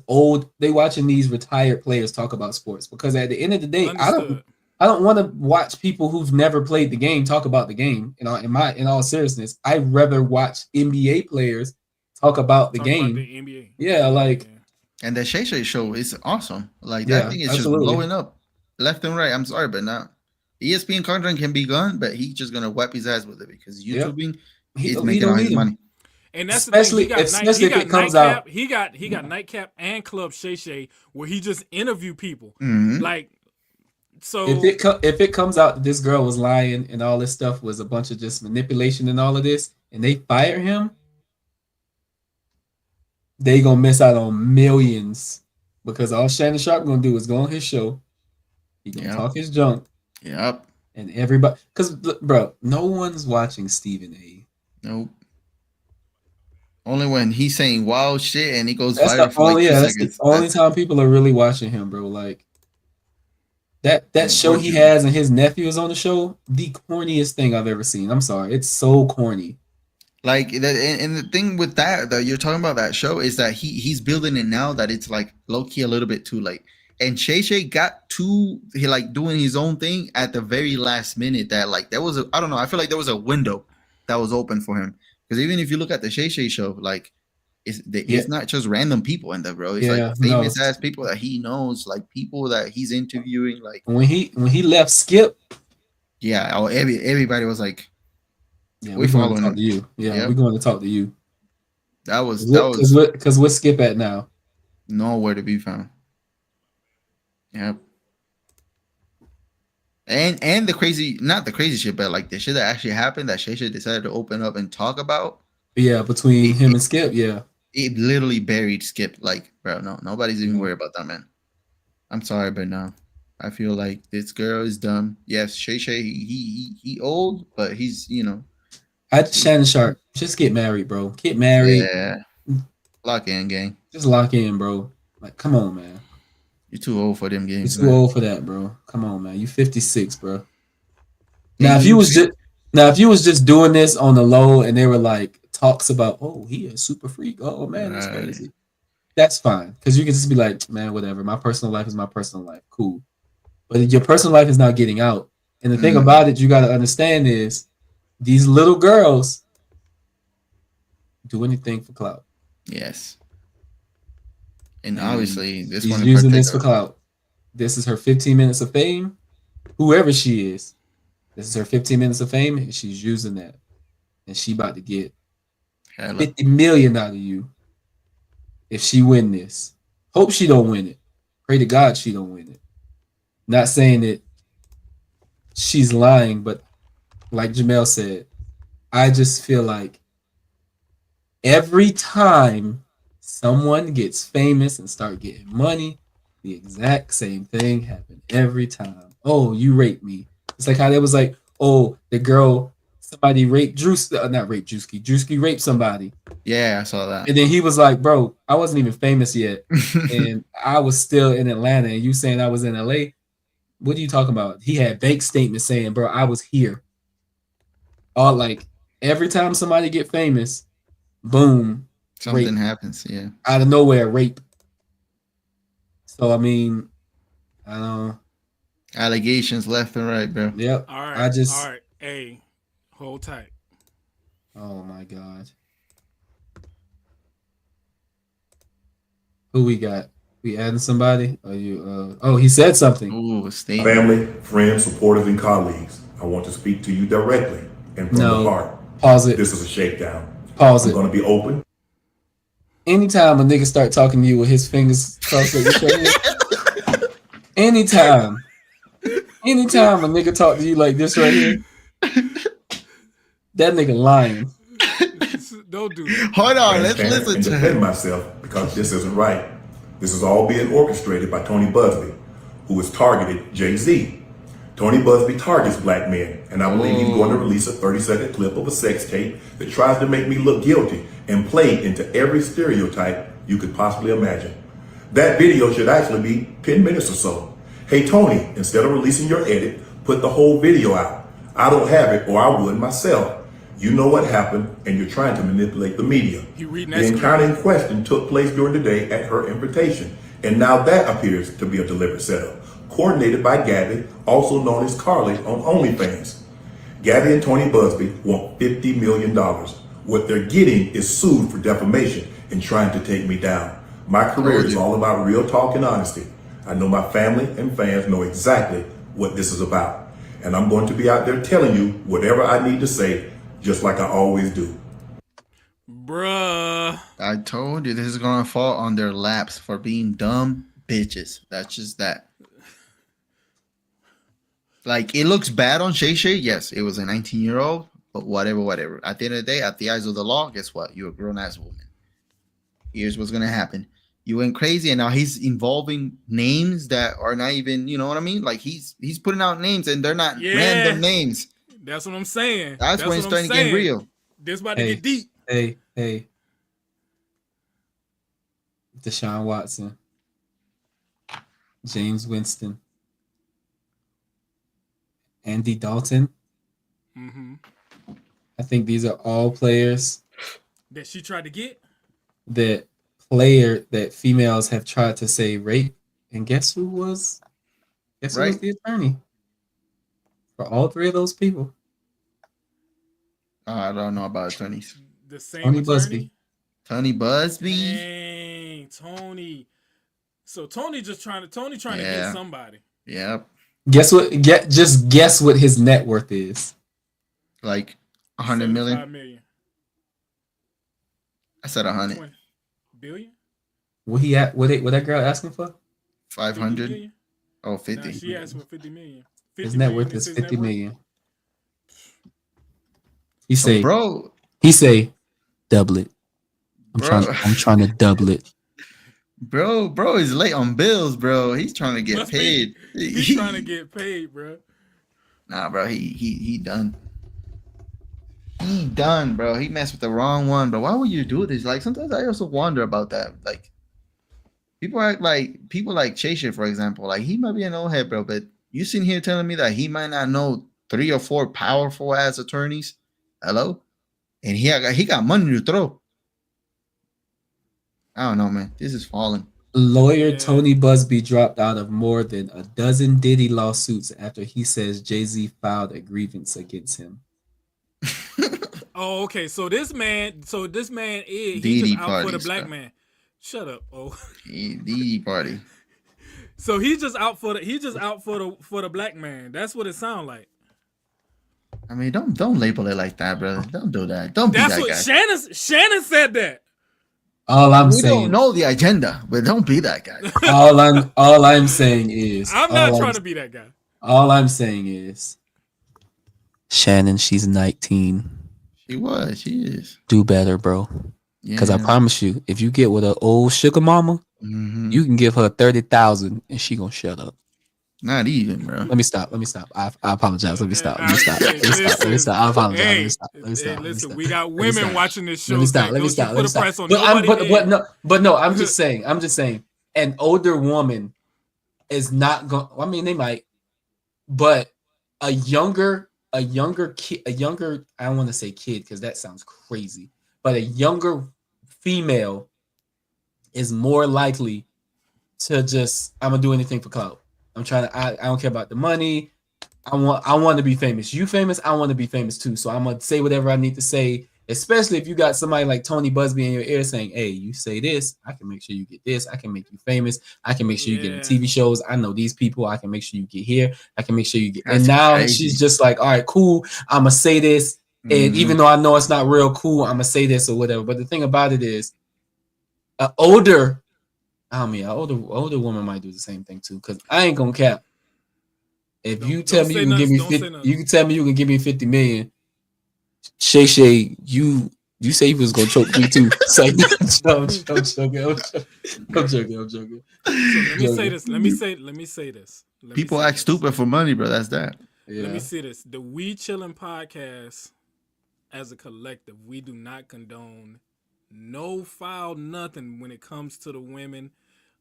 retired players talk about sports, because at the end of the day, Understood. I don't want to watch people who've never played the game talk about the game. You know, in all seriousness, I'd rather watch NBA players talk about the game. About the NBA. Yeah, like. And the CHiLLiN show is awesome. Like that thing is absolutely. just blowing up left and right. I'm sorry, but now ESPN content can be gone, but he's just gonna wipe his ass with it because YouTubing is making all his money. And that's especially the thing. Especially if it comes out. He got Nightcap and Club CHiLLiN where he just interview people. Mm-hmm. Like, so if it comes out that this girl was lying and all this stuff was a bunch of just manipulation and all of this, and they fire him, they gonna miss out on millions, because all Shannon Sharp gonna do is go on his show. He gonna talk his junk. Yep. And everybody, because bro, no one's watching Stephen A. Nope. Only when he's saying wild shit and he goes That's viral for like 2 that's seconds. the only time people are really watching him, bro. Like that show he has and his nephew is on the show, the corniest thing I've ever seen. I'm sorry, it's so corny. Like that, and the thing with that you're talking about that show is that he's building it now that it's like low key a little bit too late. And CHiLLiN got he like doing his own thing at the very last minute. That like there was I don't know. I feel like there was a window that was open for him, because even if you look at the CHiLLiN show, like it's not just random in there, bro. It's like famous ass people that he knows, like people that he's interviewing. Like when he left Skip, everybody was like, yeah, we're going to talk to you. Yeah, we're going to talk to you. That was because where's Skip at now? Nowhere to be found. Yep. And the crazy, not the crazy shit, but like the shit that actually happened that CHiLLiN decided to open up and talk about. Yeah, between him and Skip, it literally buried Skip. Like, bro, no, nobody's even worried about that, man. I'm sorry, but no, I feel like this girl is dumb. Yes, CHiLLiN, he old, but he's Shannon Sharp, just get married, bro. Get married. Yeah, lock in, gang. Just lock in, bro. Like, come on, man. You're too old for them games. You're too old for that, bro. Come on, man. You 56, bro. Now, if you was just doing this on the low and they were like talks about, oh, he a super freak. Oh man, that's crazy. That's fine, because you can just be like, man, whatever. My personal life is my personal life. Cool. But your personal life is not getting out. And the thing about it, you got to understand is these little girls do anything for clout. Yes. And obviously, she's using this for clout. This is her 15 minutes of fame. Whoever she is, this is her 15 minutes of fame, and she's using that. And she about to get $50 million out of you if she win this. Hope she don't win it. Pray to God she don't win it. Not saying that she's lying, but like Jamel said, I just feel like every time someone gets famous and start getting money, the exact same thing happened every time. Oh, you raped me. It's like how they was like, oh, the girl, somebody raped Drewski raped somebody. Yeah, I saw that. And then he was like, bro, I wasn't even famous yet. And I was still in Atlanta, and you saying I was in LA. What are you talking about? He had bank statements saying, bro, I was here. All like every time somebody get famous, boom. Something happens, yeah. Out of nowhere, rape. So I mean, I don't know. Allegations left and right, bro. Yep. All right. All right. Hey, hold tight. Oh my God. Who we got? We adding somebody? Are you oh, he said something. Ooh, family, friends, supporters, and colleagues. I want to speak to you directly and from the heart. Pause it. This is a shakedown. Pause it. I'm gonna be open. Anytime a nigga start talking to you with his fingers crossed like this, anytime a nigga talk to you like this right here, that nigga lying. Don't do that. Hold on, let's listen to defend myself, because this isn't right. This is all being orchestrated by Tony Busby, who has targeted Jay-Z. Tony Busby targets black men, and I believe he's going to release a 30-second clip of a sex tape that tries to make me look guilty and play into every stereotype you could possibly imagine. That video should actually be 10 minutes or so. Hey, Tony, instead of releasing your edit, put the whole video out. I don't have it, or I would myself. You know what happened, and you're trying to manipulate the media. The encounter in question took place during the day at her invitation, and now that appears to be a deliberate setup, coordinated by Gabby, also known as Carly on OnlyFans. Gabby and Tony Busby want $50 million. What they're getting is sued for defamation and trying to take me down. My career is all about real talk and honesty. I know my family and fans know exactly what this is about. And I'm going to be out there telling you whatever I need to say, just like I always do. Bruh. I told you this is going to fall on their laps for being dumb bitches. That's just that. Like, it looks bad on Shay Shay. Yes, it was a 19-year-old, but whatever. At the end of the day, at the eyes of the law, guess what? You're a grown-ass woman. Here's what's going to happen. You went crazy, and now he's involving names that are not even, you know what I mean? Like, he's putting out names, and they're not random names. That's what I'm saying. That's when it's starting to get real. This about to get deep. Hey. Deshaun Watson. James Winston. Andy Dalton. Mm-hmm. I think these are all players that she tried to get. That females have tried to say rape. And guess who was the attorney for all three of those people? I don't know about attorneys. The same Tony attorney? Busby. Tony Busby. Dang, Tony. So Tony trying to get somebody. Yep. Guess what his net worth is. Like 100 million. Million. I said 100 billion. What he at? What that girl asking for? 500. Oh, 50. Nah, she asked for 50 million. 50 his net worth is 50 million. He say, double it. I'm trying to double it. Bro is late on bills, bro. He's trying to get paid. He's trying to get paid, bro. Nah, bro, he done. He done, bro. He messed with the wrong one, bro. Why would you do this? Like, sometimes I also wonder about that. Like, people act like Chase, for example. Like, he might be an old head, bro, but you sitting here telling me that he might not know 3 or 4 powerful ass attorneys. Hello? And he got money to throw. I don't know, man. This is falling. Lawyer Tony Busby dropped out of more than a dozen Diddy lawsuits after he says Jay-Z filed a grievance against him. Oh, okay. So this man is Diddy just out for the black man. Shut up, Diddy party. So he's just out for the black man. That's what it sounds like. I mean, don't label it like that, brother. Don't do that. Don't be that guy. That's what Shannon said that. We don't know the agenda, but don't be that guy. all I'm saying is I'm not trying to be that guy. All I'm saying is Shannon, she's 19. She is. Do better, bro. Because I promise you, if you get with an old sugar mama, you can give her 30,000 and she gonna shut up. Not even, bro. Let me stop. I apologize. Let me stop. I apologize. Listen, we got women watching this show. Let me stop. But no, I'm just saying. An older woman is not going. I mean, they might, but a younger kid. I don't want to say kid because that sounds crazy. But a younger female is more likely to just, I'm gonna do anything for clout. I don't care about the money. I want to be famous. You famous? I want to be famous too. So I'm gonna say whatever I need to say, especially if you got somebody like Tony Busby in your ear saying, hey, you say this, I can make sure you get this, I can make you famous, I can make sure you get in TV shows. I know these people, I can make sure you get here, I can make sure you get. And now she's just like, all right, cool, I'm gonna say this. And even though I know it's not real cool, I'm gonna say this or whatever. But the thing about it is, an older woman might do the same thing too. Because I ain't gonna cap. If you tell me you can give me 50, you can tell me you can give me 50 million. Shay, you say you was gonna choke me too. So I'm joking. So let me say this. People act stupid for money, bro. That's that. Yeah. Let me say this. The We Chillin' podcast, as a collective, we do not condone no foul nothing when it comes to the women,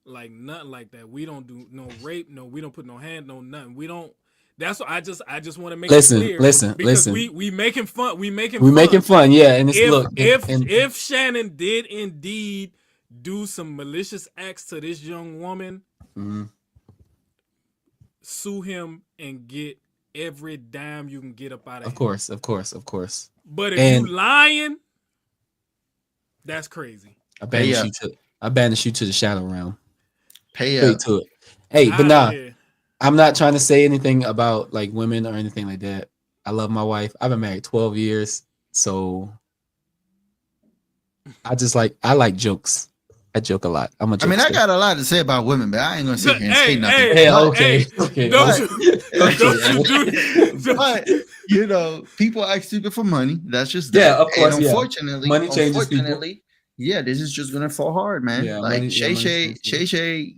like nothing like that. We don't do no rape, no, we don't put no hand, no nothing. That's what I just want to make listen, it clear. listen, because listen. we making fun. We making fun. Yeah, and it's if Shannon did indeed do some malicious acts to this young woman, sue him and get every dime you can get up out of him. Of course. But if you lying, that's crazy. I banish you to the shadow realm. Pay up to it. Hey, but nah, here. I'm not trying to say anything about like women or anything like that. I love my wife. I've been married 12 years, so I like jokes. I joke a lot. I got a lot to say about women, but I ain't gonna sit here and say nothing. Okay. But you know, people ask stupid for money. That's just of course. And unfortunately, money changes people. Yeah, this is just gonna fall hard, man. Yeah, like Shay.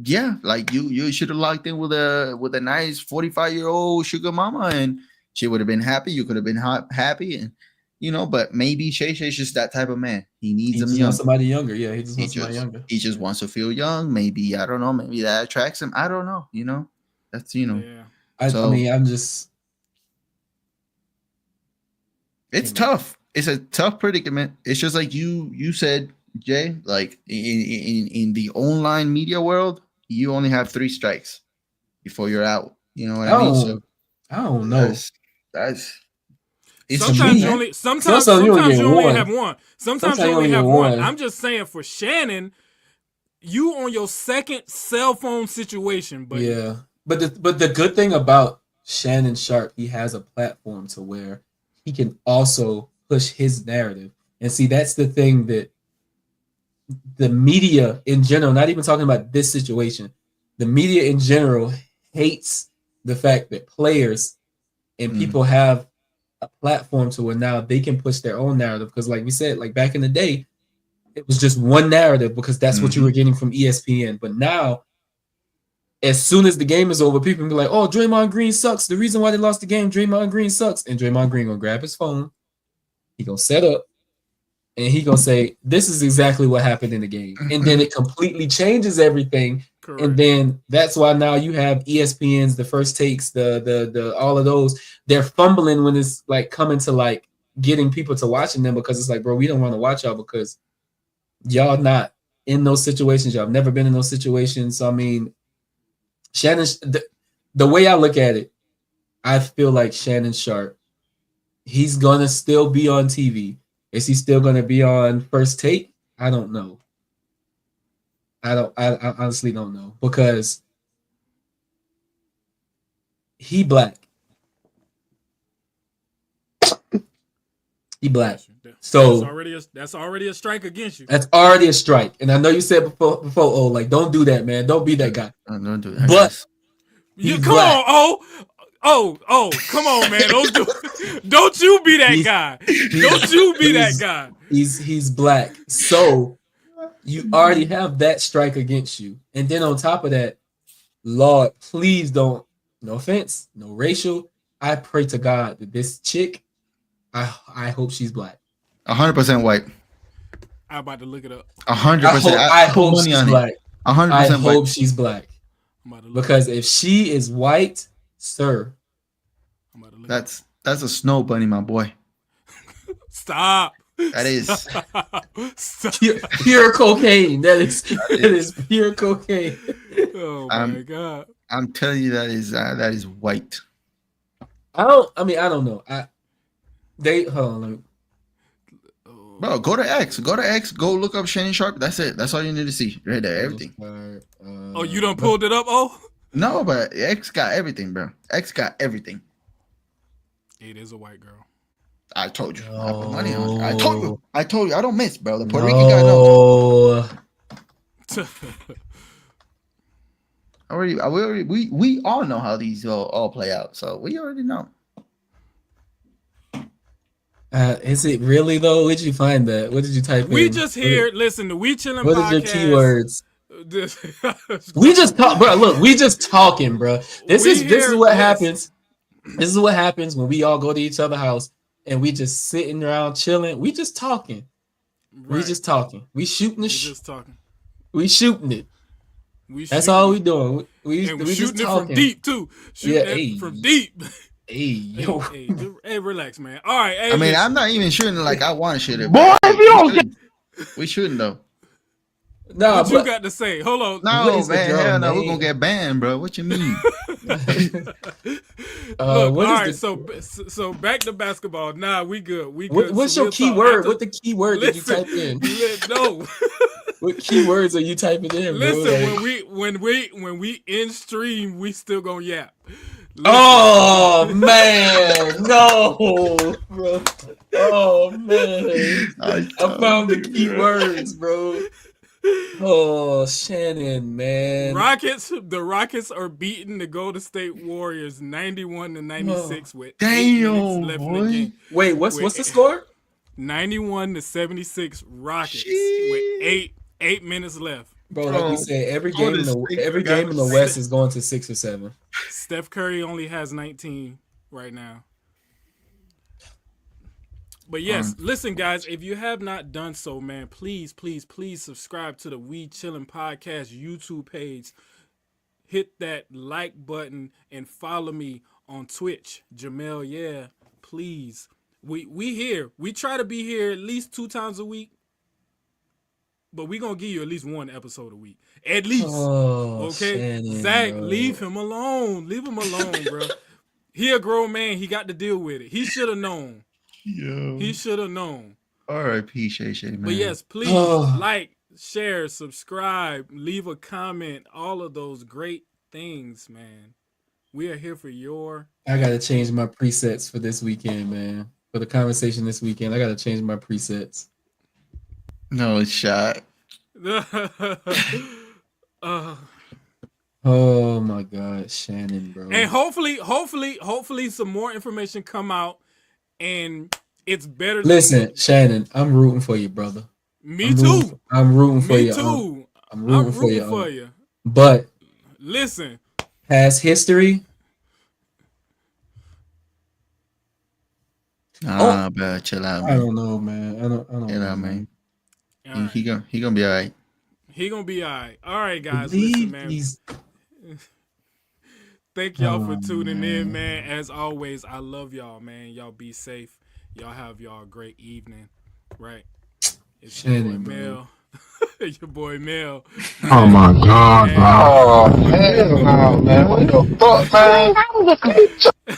Yeah, like you should have locked in with a nice 45-year-old sugar mama, and she would have been happy. You could have been happy, and you know. But maybe Shay's just that type of man. He needs somebody younger. Yeah, he just wants somebody younger. He just wants to feel young. Maybe I don't know. Maybe that attracts him. I don't know. You know, that's Yeah. I'm just. It's tough. It's a tough predicament. It's just like you said, Jay. Like in the online media world, you only have 3 strikes before you're out. You know what I mean? So I don't know. That's sometimes you only have one. Sometimes you only have one. I'm just saying for Shannon, you on your second cell phone situation, but yeah. But the good thing about Shannon Sharpe, he has a platform to where he can also push his narrative. And see, that's the thing that the media in general, not even talking about this situation, the media in general hates the fact that players and people have a platform to where now they can push their own narrative. Because like we said, like back in the day, it was just one narrative because that's what you were getting from ESPN. But now, as soon as the game is over, people can be like, oh, Draymond Green sucks. The reason why they lost the game, Draymond Green sucks. And Draymond Green gonna grab his phone, he gonna set up, and he gonna say, this is exactly what happened in the game. And then it completely changes everything. Correct. And then that's why now you have ESPN's, the first takes, the all of those, they're fumbling when it's like coming to like getting people to watching them, because it's like, bro, we don't want to watch y'all because y'all not in those situations. Y'all have never been in those situations. So I mean, Shannon, the way I look at it, I feel like Shannon Sharpe, he's gonna still be on TV. Is he still gonna be on First Take? I don't know. I honestly don't know, because he black. He black. So that's already a strike against you. That's already a strike. And I know you said before, oh, like, don't do that, man. Don't be that guy. Don't do that. But you come black. On, come on, man. Don't you be that guy. Don't you be that guy. He's black. So you already have that strike against you. And then on top of that, Lord, please don't, no offense, no racial. I pray to God that this chick, I hope she's black. 100% white. I'm about to look it up. 100%. I hope she's black. 100%. I hope she's black. Because if she is white, sir, that's a snow bunny, my boy. Stop. That is pure cocaine. That is pure cocaine. Oh my God! I'm telling you, that is white. I don't know. Hold on. Bro, go to X. Go look up Shannon Sharpe. That's it. That's all you need to see. Right there, everything. Oh, you done pulled it up? Oh. No, but X got everything, bro. X got everything. It is a white girl. I told you. I put money on it. I told you. I don't miss, bro. The Puerto Rican guy knows. We all know how these all play out, so we already know. Is it really though? Where did you find that? What did you type in? We just hear. Listen, the We Chillin' What podcast. Is your keywords? We just talk, bro. Look, we just talking, bro. This is what happens. This is what happens when we all go to each other's house and we just sitting around chilling. We just talking. Right. We just talking. We shooting the shit. Just talking. We shooting it. That's all we doing. We shooting just it talking from deep too. Shooting from deep. Hey, yo. Hey, relax, man. All right. Hey, I mean, listen. I'm not even shooting like I want to shoot it. Boy, if you don't get we shouldn't though. No, what you got to say? Hold on. No, man, hell no, we're gonna get banned, bro. What you mean? Look, all right, so back to basketball. Nah, we good. We good. What's so your keyword? What the keyword did you type in? No. What keywords are you typing in, bro? Listen, when we in stream, we still gonna yap. Listen. Oh man, no, bro. Oh man, I found the keywords, bro. Oh, Shannon, man. The Rockets are beating the Golden State Warriors 91-96 with 8 minutes left in the game. Wait, what's the score? 91-76 Rockets with 8 minutes left. Bro, like we said, every game in the West is going to 6 or 7. Steph Curry only has 19 right now. But yes, listen, guys, if you have not done so, man, please subscribe to the We Chillin' Podcast YouTube page. Hit that like button and follow me on Twitch. Jamel, yeah, please. We here. We try to be here at least 2 times a week. But we're going to give you at least 1 episode a week. At least. Oh, okay? Shannon, Zach, bro. leave him alone. Leave him alone, bro. He a grown man. He got to deal with it. He should have known. Yo. He should have known. R.I.P. Shay Shay, man. But yes, please like, share, subscribe, leave a comment. All of those great things, man. We are here for your... I got to change my presets for this weekend, man. For the conversation this weekend, I got to change my presets. No, it's shot. Oh my God, Shannon, bro. And hopefully some more information come out and it's better. Listen, Shannon, I'm rooting for you, brother. Me too. I'm rooting for you. Me too. I'm rooting for you. But listen, past history. Bro, chill out, man. I don't know, man. I don't chill know, out, man. Right. He gonna be all right. He gonna be all right. All right, guys. Listen, man. Thank y'all for tuning in, man. As always, I love y'all, man. Y'all be safe. Y'all have y'all a great evening. Right? It's Shannon, your boy Mel. Your boy Mel. oh my God, bro. Oh, hell no, man. What the fuck, man?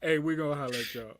Hey, we gonna holler at y'all.